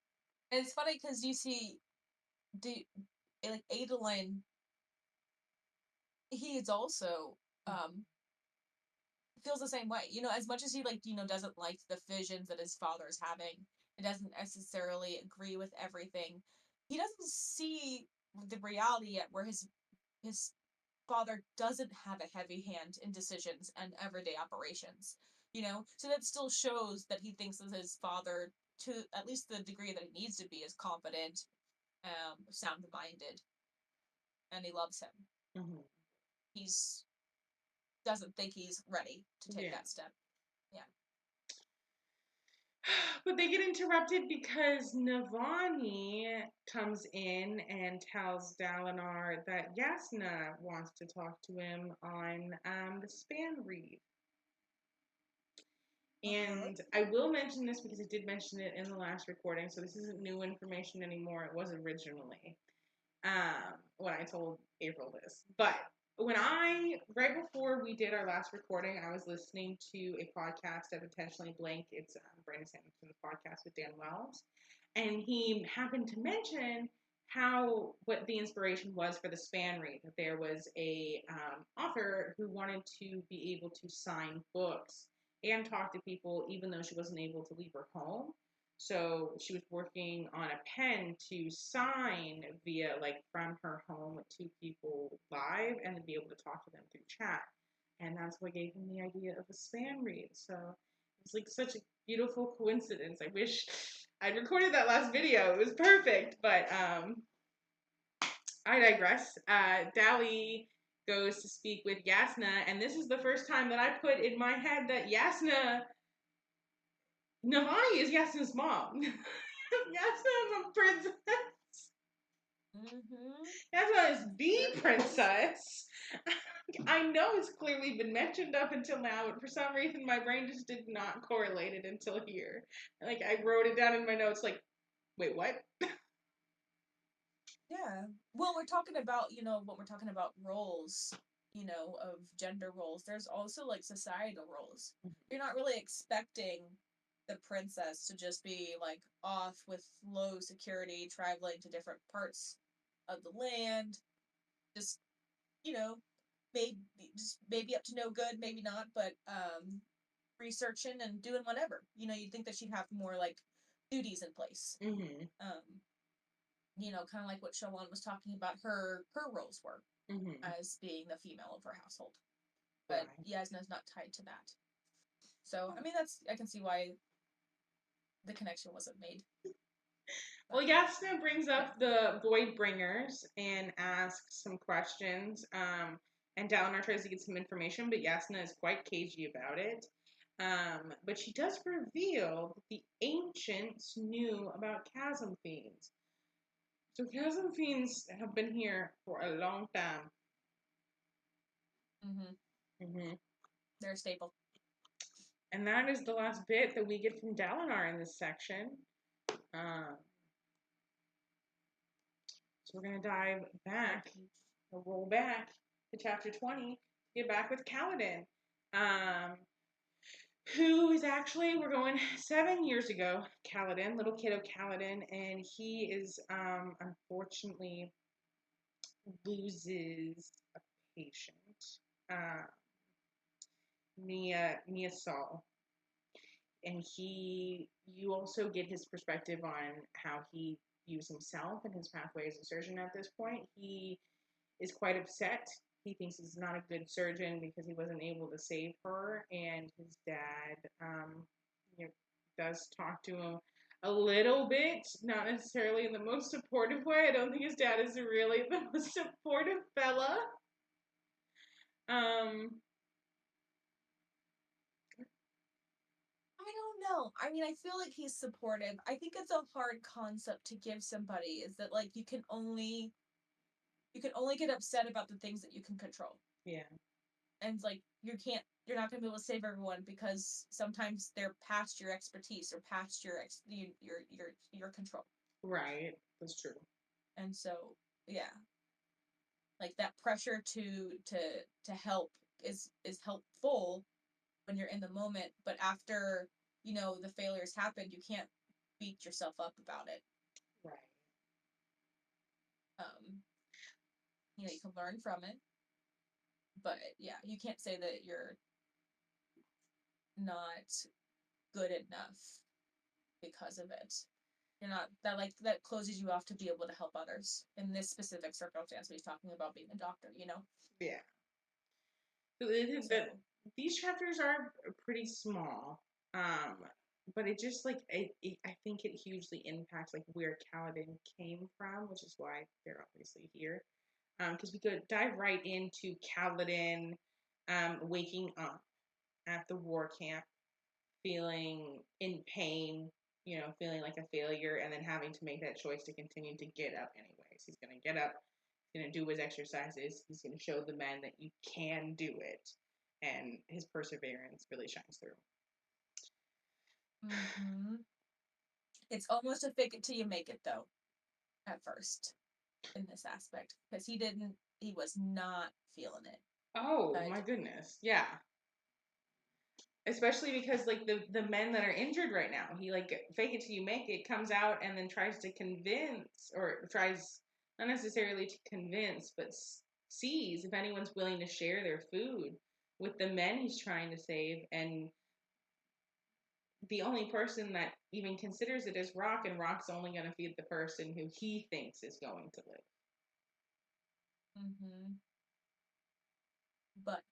And it's funny because you see, like Adolin, he is also feels the same way. As much as he doesn't like the visions that his father is having, and doesn't necessarily agree with everything. He doesn't see the reality yet, where his father doesn't have a heavy hand in decisions and everyday operations. So that still shows that he thinks that his father, to at least the degree that he needs to be, is competent, sound-minded, and he loves him. Mm-hmm. He's doesn't think he's ready to take that step. Yeah. But they get interrupted because Navani comes in and tells Dalinar that Yasna wants to talk to him on the span read. And I will mention this because I did mention it in the last recording, so this isn't new information anymore. It was originally when I told April this. But right before we did our last recording, I was listening to a podcast at Intentionally Blank. It's Brandon Sanderson's podcast with Dan Wells. And he happened to mention what the inspiration was for the span read. That there was a author who wanted to be able to sign books and talk to people even though she wasn't able to leave her home. So she was working on a pen to sign via from her home to people live and to be able to talk to them through chat. And that's what gave him the idea of a span read. So it's like such a beautiful coincidence. I wish I'd recorded that last video. It was perfect. But I digress. Dali goes to speak with Yasna, and this is the first time that I put in my head that Navani is Yasna's mom. Yasna is a princess. Yasna is the princess. I know it's clearly been mentioned up until now, but for some reason my brain just did not correlate it until here. I wrote it down in my notes wait, what? Yeah. Well, we're talking about, when we're talking about roles, of gender roles, there's also societal roles. You're not really expecting the princess to just be off with low security, traveling to different parts of the land, just, maybe maybe up to no good, maybe not, but researching and doing whatever. You'd think that she'd have more duties in place. Mm-hmm. Kind of like what Shalon was talking about her roles were, mm-hmm. as being the female of her household. But right. Yasna's not tied to that. So I mean, I can see why the connection wasn't made. Well, Yasna brings up the Void Bringers and asks some questions. And Dalinar tries to get some information, but Yasna is quite cagey about it. But she does reveal that the ancients knew about chasm fiends. So chasm fiends have been here for a long time. They're a staple. And that is the last bit that we get from Dalinar in this section. So we're going to dive back, or roll back to chapter 20, get back with Kaladin, who is actually, we're going 7 years ago, Kaladin, little kiddo Kaladin, and he is unfortunately loses a patient, Mia Saul. And you also get his perspective on how he views himself and his pathway as a surgeon at this point. He is quite upset. He thinks he's not a good surgeon because he wasn't able to save her, and his dad, does talk to him a little bit, not necessarily in the most supportive way. I don't think his dad is really the most supportive fella. I don't know. I mean, I feel like he's supportive. I think it's a hard concept to give somebody, is that like you can only get upset about the things that you can control. Yeah. And like you're not going to be able to save everyone because sometimes they're past your expertise or past your control. Right. That's true. And so, yeah. Like that pressure to help is helpful when you're in the moment, but after the failures happened, you can't beat yourself up about it. Right. You can learn from it, but yeah, you can't say that you're not good enough because of it. You're not that closes you off to be able to help others in this specific circumstance. He's talking about being a doctor, Yeah. These chapters are pretty small, but it just like I think it hugely impacts like where Kaladin came from, which is why they're obviously here. Because we could dive right into Kaladin, waking up at the war camp, feeling in pain, feeling like a failure, and then having to make that choice to continue to get up anyways. He's gonna get up, he's gonna do his exercises, he's gonna show the men that you can do it, and his perseverance really shines through. It's almost a fake it till you make it, though, at first, in this aspect, because he was not feeling it. Oh my goodness, yeah. Especially because like the men that are injured right now, he like fake it till you make it, comes out and then tries to convince, or tries not necessarily to convince, but sees if anyone's willing to share their food with the men he's trying to save, and the only person that even considers it is Rock, and Rock's only going to feed the person who he thinks is going to live. But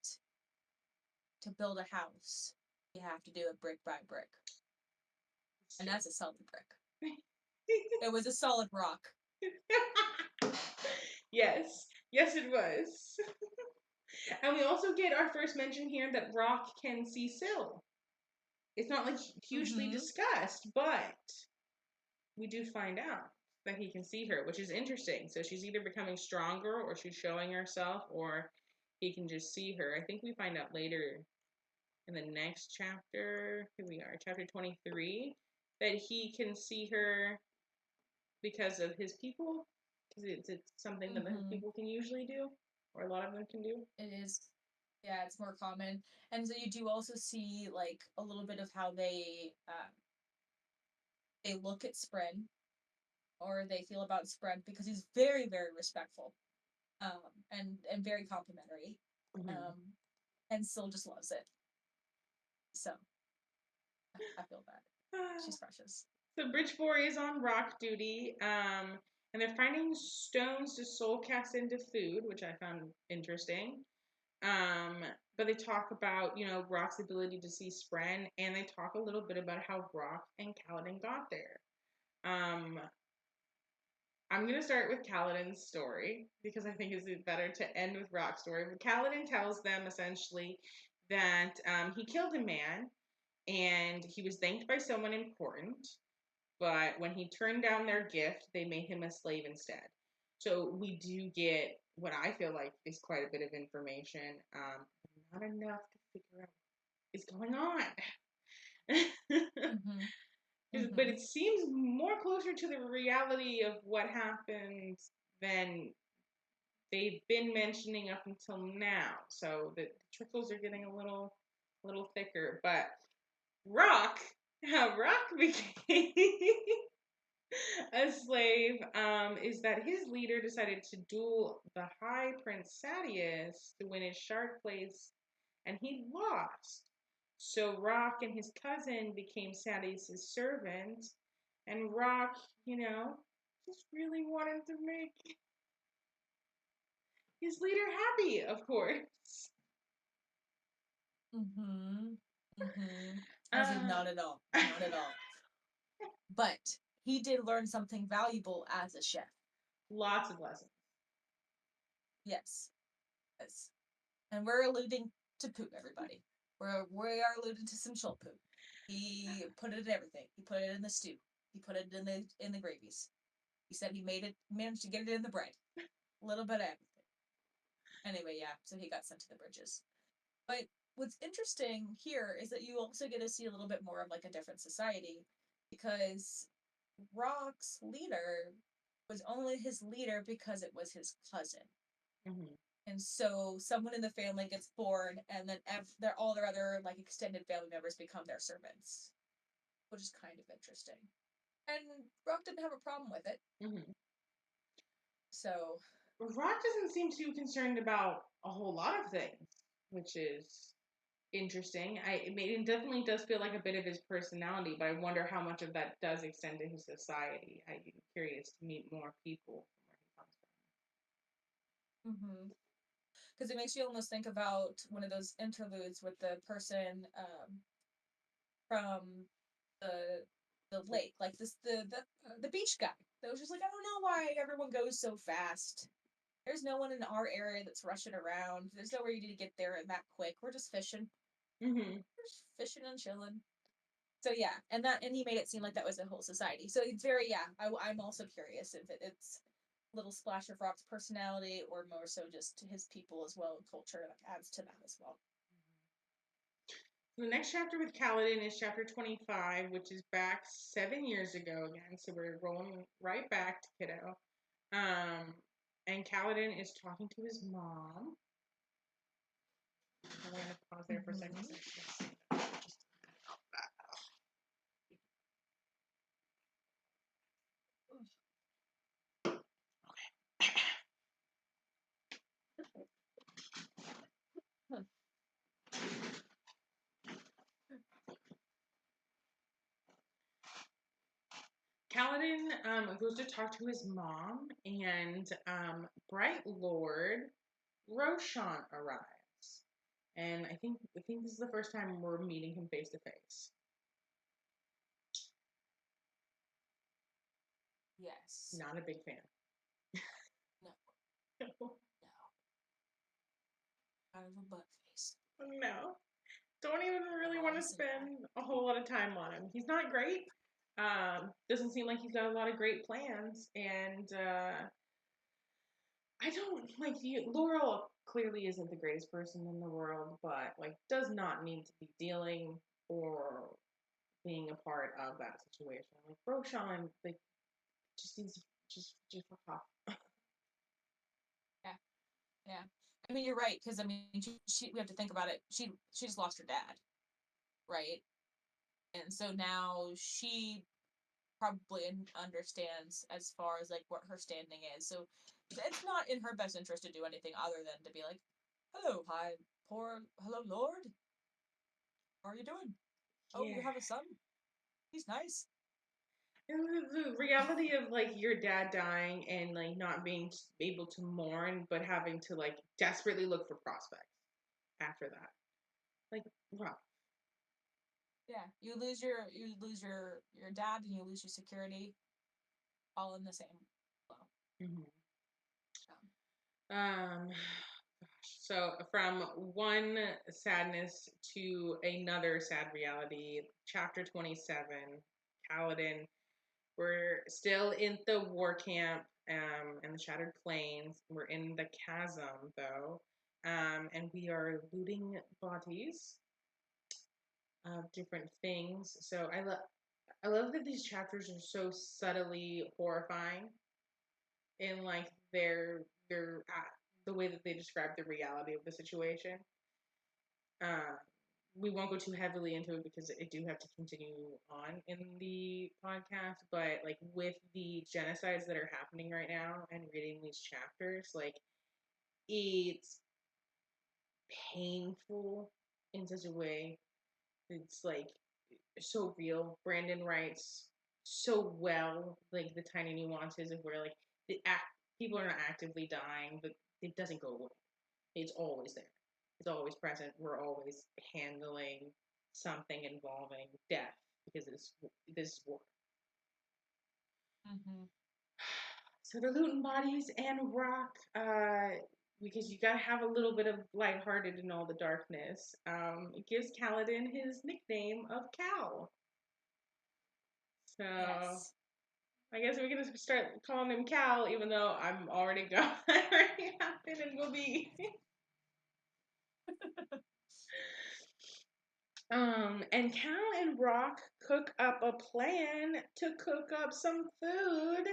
to build a house, you have to do it brick by brick. And that's a solid brick. It was a solid rock. Yes, it was. And we also get our first mention here that Rock can see Syl. It's not like hugely discussed, but we do find out that he can see her, which is interesting. So she's either becoming stronger, or she's showing herself, or he can just see her. I think we find out later in the next chapter, here we are, chapter 23, that he can see her because of his people, because it's something that the people can usually do, or a lot of them can do. It is. Yeah, it's more common. And so you do also see like a little bit of how they look at Spren, or they feel about Spren, because he's very, very respectful, and very complimentary, and still just loves it. So I feel bad. She's precious. So Bridgebore is on rock duty, and they're finding stones to soul cast into food, which I found interesting. But they talk about, Rock's ability to see Spren, and they talk a little bit about how Rock and Kaladin got there. I'm going to start with Kaladin's story because I think it's better to end with Rock's story. But Kaladin tells them essentially that he killed a man and he was thanked by someone important, but when he turned down their gift, they made him a slave instead. So we do get what I feel like is quite a bit of information, not enough to figure out what is going on. Mm-hmm. But Mm-hmm. it seems more closer to the reality of what happened than they've been mentioning up until now. So the trickles are getting a little thicker. But Rock, how Rock became a slave, is that his leader decided to duel the High Prince Sadius to win his shard place, and he lost. So Rock and his cousin became Sadius's servant, and Rock, just really wanted to make his leader happy, of course. Mm-hmm. Mm-hmm. As in, Uh, not at all. Not at all. But he did learn something valuable as a chef. Lots of lessons. Yes. Yes. And we're alluding to poo, everybody. We are alluding to some chult poo. He put it in everything. He put it in the stew. He put it in the gravies. He said he managed to get it in the bread. A little bit of everything. Anyway, yeah, so he got sent to the bridges. But what's interesting here is that you also get to see a little bit more of like a different society because Rock's leader was only his leader because it was his cousin. Mm-hmm. And so someone in the family gets born, and then all their other like extended family members become their servants, which is kind of interesting. And Rock didn't have a problem with it. Mm-hmm. So Rock doesn't seem too concerned about a whole lot of things, which is interesting. It definitely does feel like a bit of his personality, but I wonder how much of that does extend to his society. I'm curious to meet more people from where he comes mm-hmm. Because it makes you almost think about one of those interludes with the person from the lake, like this the beach guy. That was just like, I don't know why everyone goes so fast. There's no one in our area that's rushing around. There's nowhere you need to get there that quick. We're just fishing. from. We're just fishing and chilling. So yeah, and he made it seem like that was a whole society. So it's very yeah. I'm also curious if it's a little splash of Rock's personality or more so just his people as well and culture that adds to that as well. The next chapter with Kaladin is chapter 25, which is back 7 years ago again. So we're rolling right back to Kiddo. And Kaladin is talking to his mom. I'm going to pause there for a second. Kaladin goes to talk to his mom, and Bright Lord Roshan arrives. And I think this is the first time we're meeting him face to face. Yes. Not a big fan. No. No. Kind of a butt face. No. Don't even really want to spend a whole lot of time on him. He's not great. Doesn't seem like he's got a lot of great plans, and I don't like you. Laurel clearly isn't the greatest person in the world, but like does not need to be dealing or being a part of that situation. Like Roshan, like just needs to just fuck off. Yeah. Yeah. I mean, you're right because I mean, we have to think about it. She just lost her dad, right? And so now she probably understands as far as like what her standing is. So it's not in her best interest to do anything other than to be like, "Hello, hello, Lord. How are you doing? Oh, Yeah. you have a son. He's nice." And the reality of like your dad dying and like not being able to mourn, but having to like desperately look for prospects. after that. Like, wow. Yeah, you lose your dad and you lose your security, all in the same blow. Mm-hmm. Gosh. So from one sadness to another sad reality, chapter 27, Kaladin. We're still in the war camp in the Shattered Plains. We're in the chasm though, and we are looting bodies of different things. So I love that these chapters are so subtly horrifying in like their the way that they describe the reality of the situation. Uh, we won't go too heavily into it because I do have to continue on in the podcast. But like with the genocides that are happening right now and reading these chapters, like it's painful in such a way. It's like so real. Brandon writes so well, like the tiny nuances of where like people are not actively dying, but it doesn't go away. It's always there. It's always present. We're always handling something involving death because this is war. Mm-hmm. So they're looting bodies and rock, because you gotta have a little bit of lighthearted in all the darkness. It gives Kaladin his nickname of Cal. So Yes. I guess we're gonna start calling him Cal, even though I'm already gone. I already have been and will be. And Cal and Rock cook up a plan to cook up some food.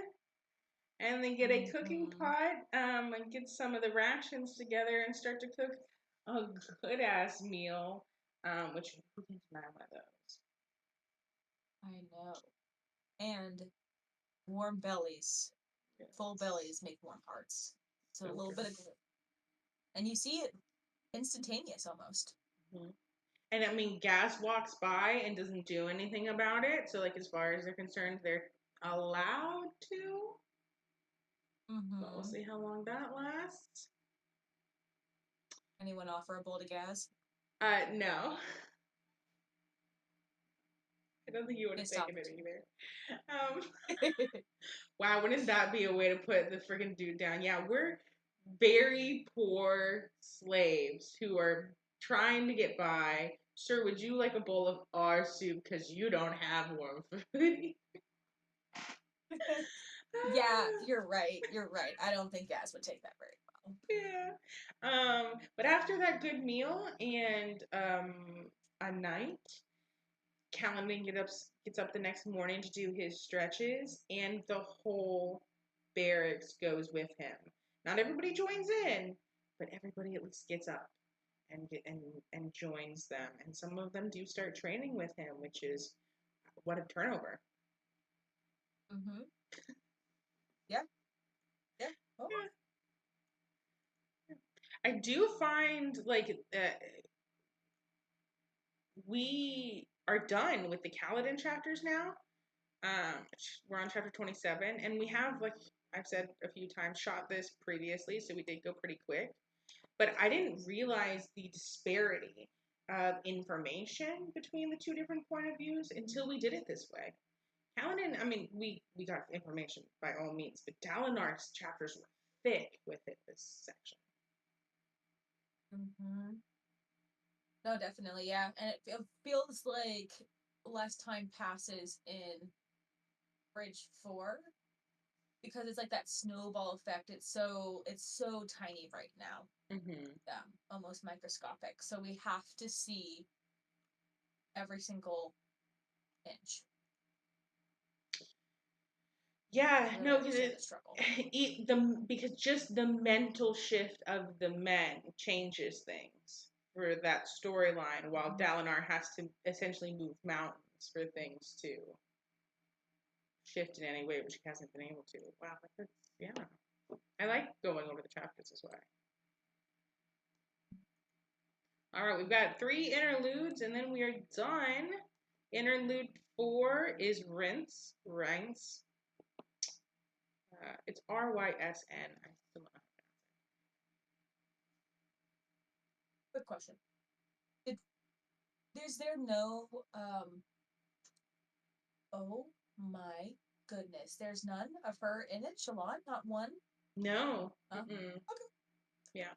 And they get a cooking Mm-hmm. pot, and get some of the rations together and start to cook a good ass meal. Which who can deny one of those? I know. And warm bellies, Yes. full bellies make warm hearts. So So a little true. bit of, and you see it instantaneous almost. Mm-hmm. And I mean, Gas walks by and doesn't do anything about it. So, like, as far as they're concerned, they're allowed to. But we'll Mm-hmm. see how long that lasts. Anyone offer a bowl to Gaz? No. I don't think you would have Missed taken it opportunity. either. Wow, wouldn't that be a way to put the freaking dude down? Yeah, we're very poor slaves who are trying to get by. Sir, would you like a bowl of our soup because you don't have warm food? Yeah, you're right. You're right. I don't think Gaz would take that very well. Yeah. But after that good meal and a night, Callan gets up the next morning to do his stretches, and the whole barracks goes with him. Not everybody joins in, but everybody at least gets up and joins them. And some of them do start training with him, which is what a turnover. Mm-hmm. Yeah. Yeah. Oh. Yeah. I do find like we are done with the Kaladin chapters now. We're on chapter 27, and we have, like I've said a few times, shot this previously, so we did go pretty quick. But I didn't realize the disparity of information between the two different point of views until we did it this way. Kaladin, I mean, we got information by all means, but Dalinar's chapters were thick with it this section. Mm-hmm. No, definitely, yeah. And it feels like less time passes in Bridge 4 because it's like that snowball effect. It's so tiny right now. Mm-hmm. Almost microscopic. So we have to see every single inch. Yeah, Really no, because understand the struggle. because just the mental shift of the men changes things for that storyline, while Mm-hmm. Dalinar has to essentially move mountains for things to shift in any way, which he hasn't been able to. Wow, that's, yeah. I like going over the chapters this way. All right, we've got 3 interludes, and then we are done. Interlude 4 is Rinse. It's Rysn. I still don't know. Quick question. Is there no oh my goodness. There's none of her in it, Shalon? Not one? No. Okay. Yeah.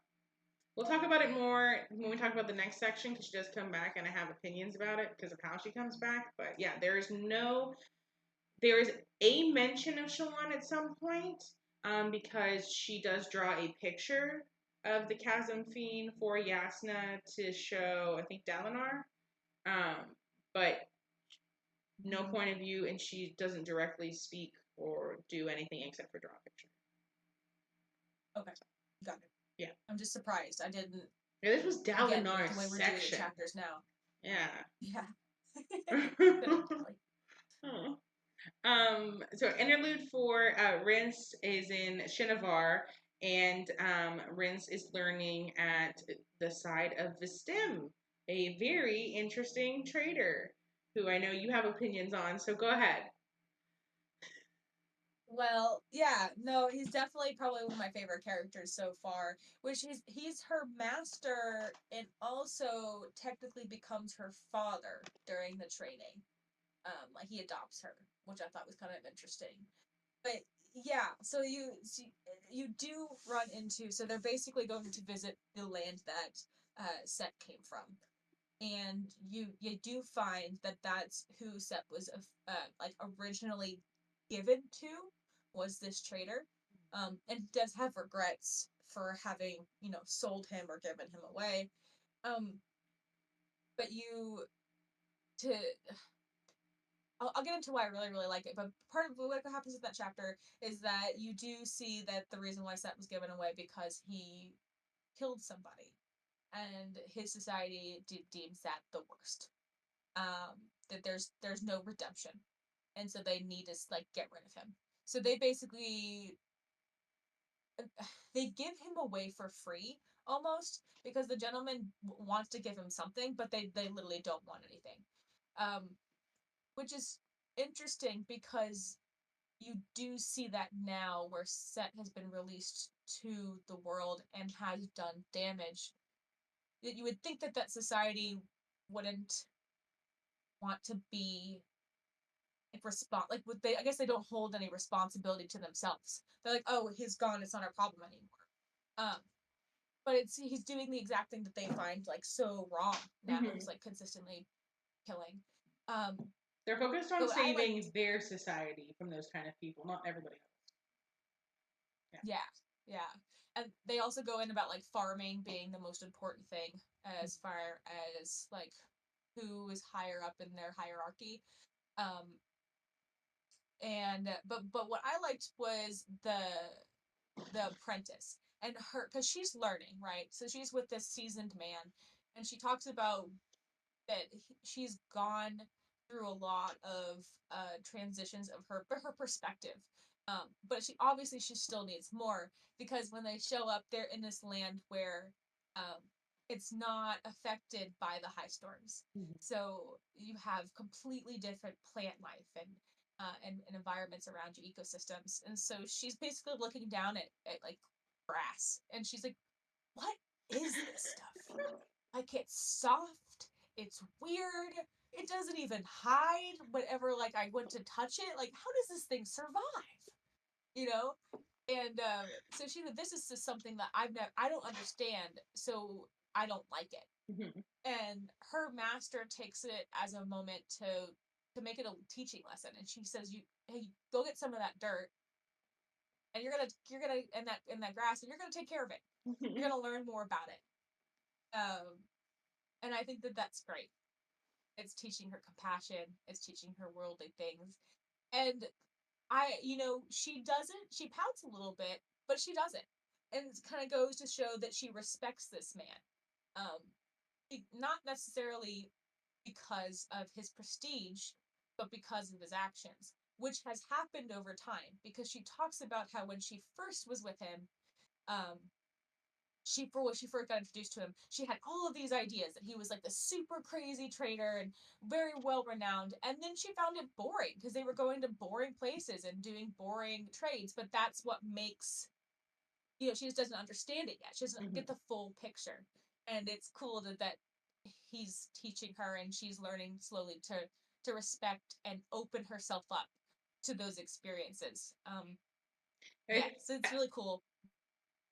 We'll talk about it more when we talk about the next section because she does come back and I have opinions about it because of how she comes back. But yeah, there is a mention of Shalon at some point because she does draw a picture of the chasm fiend for Yasna to show, I think, Dalinar. But no point of view, and she doesn't directly speak or do anything except for draw a picture. Okay, got it. Yeah. I'm just surprised. I didn't. Yeah, this was Dalinar's again, like the way we're doing the chapters now. Yeah. Yeah. So Interlude for Rince is in Shinovar, and Rince is learning at the side of Vistim, a very interesting trader who I know you have opinions on. So go ahead. Well, yeah, no, he's definitely probably one of my favorite characters so far. Which he's her master and also technically becomes her father during the training. Like he adopts her, which I thought was kind of interesting. But yeah, so you do run into, so they're basically going to visit the land that Set came from, and you do find that that's who Set was like originally given to, was this trader, and does have regrets for having sold him or given him away, but you to I'll get into why I really, really like it, but part of what happens in that chapter is that you do see that the reason why Set was given away because he killed somebody, and his society deems that the worst. That there's no redemption, and so they need to like get rid of him. So they basically they give him away for free almost because the gentleman wants to give him something, but they literally don't want anything. Um, which is interesting because you do see that now where Set has been released to the world and has done damage. You would think that society wouldn't want to be like would they, I guess they don't hold any responsibility to themselves. They're like, oh, he's gone, it's not our problem anymore. But he's doing the exact thing that they find like so wrong now, who's like consistently killing. They're focused on saving their society from those kind of people, not everybody else. Yeah. And they also go in about like farming being the most important thing as far as like who is higher up in their hierarchy. And but what I liked was the apprentice and her, because she's learning, right? So she's with this seasoned man, and she talks about that she's gone through a lot of transitions of her perspective. But she still needs more because when they show up, they're in this land where it's not affected by the high storms. So you have completely different plant life and environments around you, ecosystems. And so she's basically looking down at like grass, and she's like, "What is this stuff? Like it's soft, it's weird, it doesn't even hide whenever like I went to touch it. Like how does this thing survive? You know?" And so this is just something that I don't understand, so I don't like it. And her master takes it as a moment to make it a teaching lesson, and she says, hey, go get some of that dirt, and you're gonna in that grass, and you're gonna take care of it. You're gonna learn more about it. And I think that that's great. It's teaching her compassion. It's teaching her worldly things. And she pouts a little bit, but she doesn't. And it kind of goes to show that she respects this man. Not necessarily because of his prestige, but because of his actions, which has happened over time. Because she talks about how when she first was with him, um, when she first got introduced to him, she had all of these ideas that he was like the super crazy trader and very well renowned. And then she found it boring because they were going to boring places and doing boring trades. But that's what makes, she just doesn't understand it yet. She doesn't get the full picture. and it's cool that he's teaching her and she's learning slowly to respect and open herself up to those experiences. Yeah, so it's really cool.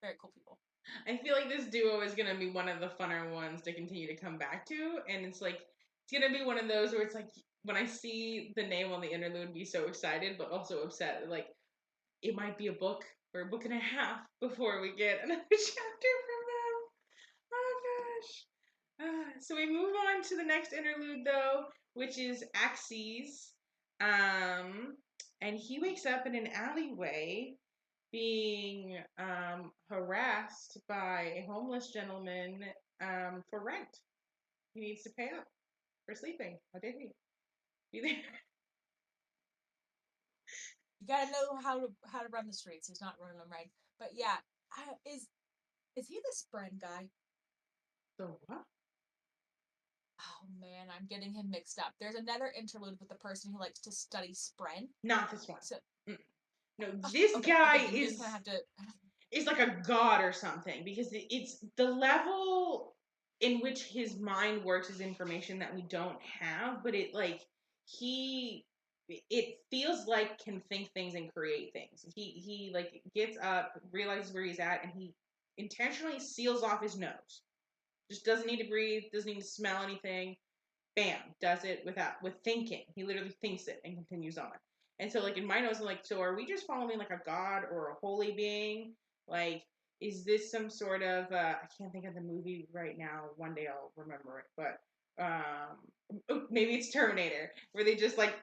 Very cool people. I feel like this duo is gonna be one of the funner ones to continue to come back to, and it's like it's gonna be one of those where it's like when I see the name on the interlude, be so excited but also upset. Like it might be a book or a book and a half before we get another chapter from them. Oh gosh. So we move on to the next interlude though, which is Axes. And he wakes up in an alleyway being harassed by a homeless gentleman for rent. He needs to pay up for sleeping. How dare he? Be there. You gotta know how to run the streets. He's not running them right. But yeah, is he the Spren guy? The what? Oh man, I'm getting him mixed up. There's another interlude with the person who likes to study Spren. Not this one. So no, this guy then you just kind of have to. is like a god or something because it's the level in which his mind works is information that we don't have, but it feels like can think things and create things. He like gets up, realizes where he's at, and he intentionally seals off his nose. Just doesn't need to breathe, doesn't need to smell anything. Bam, does it with thinking. He literally thinks it and continues on. And so like in my nose, I'm like, so are we just following like a god or a holy being? Like, is this some sort of I can't think of the movie right now. One day I'll remember it, but maybe it's Terminator, where they just like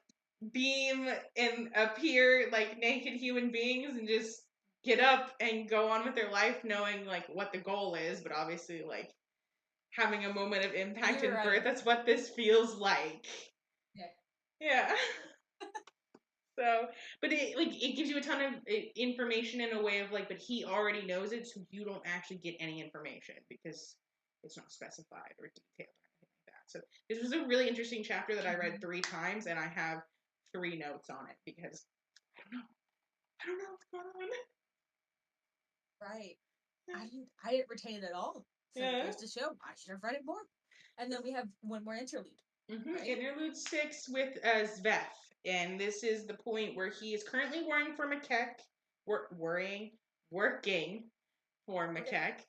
beam and appear like naked human beings and just get up and go on with their life knowing like what the goal is, but obviously like having a moment of impact You're and right. birth. That's what this feels like. Yeah. Yeah. So, but it gives you a ton of information in a way of like, but he already knows it, so you don't actually get any information because it's not specified or detailed or anything like that. So this was a really interesting chapter that I read 3 times, and I have 3 notes on it because I don't know what's going on. Right. I didn't retain it at all. So it goes to show I should have read it more. And then we have one more interlude. Right? Interlude 6 with Zveth. And this is the point where he is currently working for McKeck. Working for McKeck.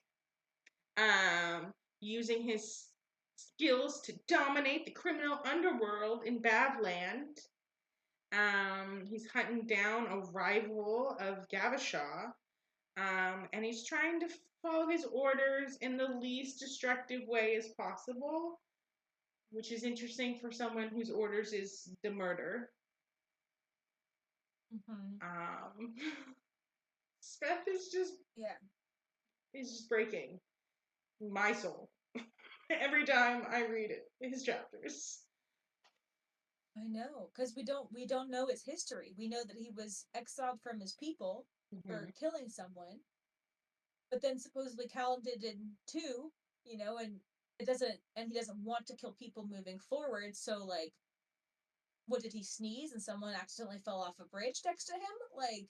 Using his skills to dominate the criminal underworld in Bavland. He's hunting down a rival of Gavashaw. And he's trying to follow his orders in the least destructive way as possible, which is interesting for someone whose orders is the murder. Speth is just breaking my soul every time I read it. His chapters. I know, because we don't know his history. We know that he was exiled from his people for killing someone, but then supposedly Callum did it too, and he doesn't want to kill people moving forward. So like, what did he sneeze and someone accidentally fell off a bridge next to him? Like,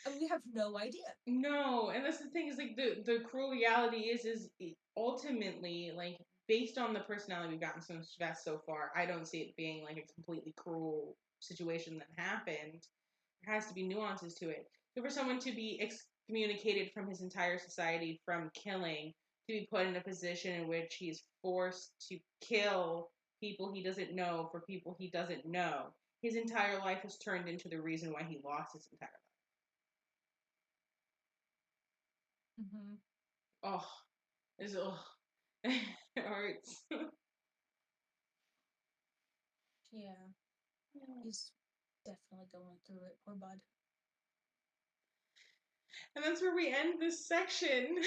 I mean, we have no idea. No, and that's the thing is like the cruel reality is ultimately like based on the personality we've gotten from Sveth so far, I don't see it being like a completely cruel situation that happened. There has to be nuances to it. So for someone to be excommunicated from his entire society from killing, to be put in a position in which he's forced to kill people he doesn't know for people he doesn't know, his entire life has turned into the reason why he lost his entire life. Oh, it hurts. Yeah. He's definitely going through it, poor bud. And that's where we end this section.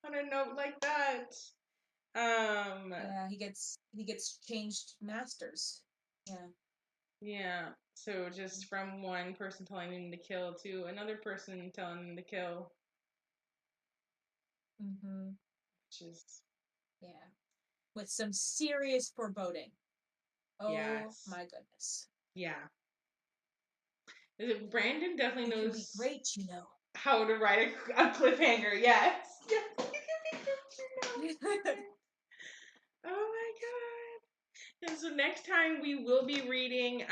On a note like that. Yeah, he gets changed masters. Yeah. Yeah. So just from one person telling him to kill to another person telling him to kill. Which is with some serious foreboding. Oh yes. my goodness. Yeah. Brandon definitely knows can be great, how to write a cliffhanger. Yes. Oh my god. And so next time we will be reading,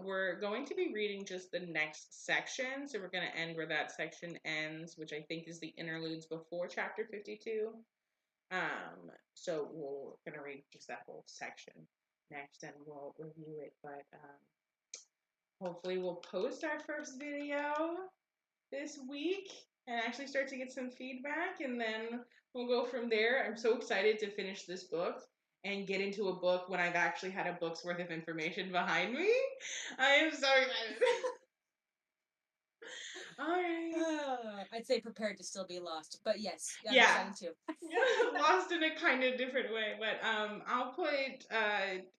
we're going to be reading just the next section. So we're going to end where that section ends, which I think is the interludes before chapter 52. So we're going to read just that whole section next and we'll review it. But hopefully we'll post our first video this week and actually start to get some feedback, and then we'll go from there. I'm so excited to finish this book and get into a book when I've actually had a book's worth of information behind me. I am so excited. All right. I'd say prepared to still be lost, but yes, I'm Yeah. excited too. Lost in a kind of different way, but I'll put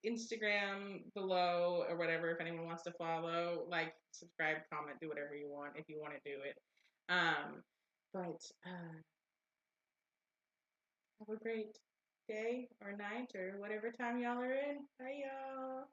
Instagram below or whatever if anyone wants to follow, like, subscribe, comment, do whatever you want if you want to do it. But have a great day or night or whatever time y'all are in. Bye, y'all.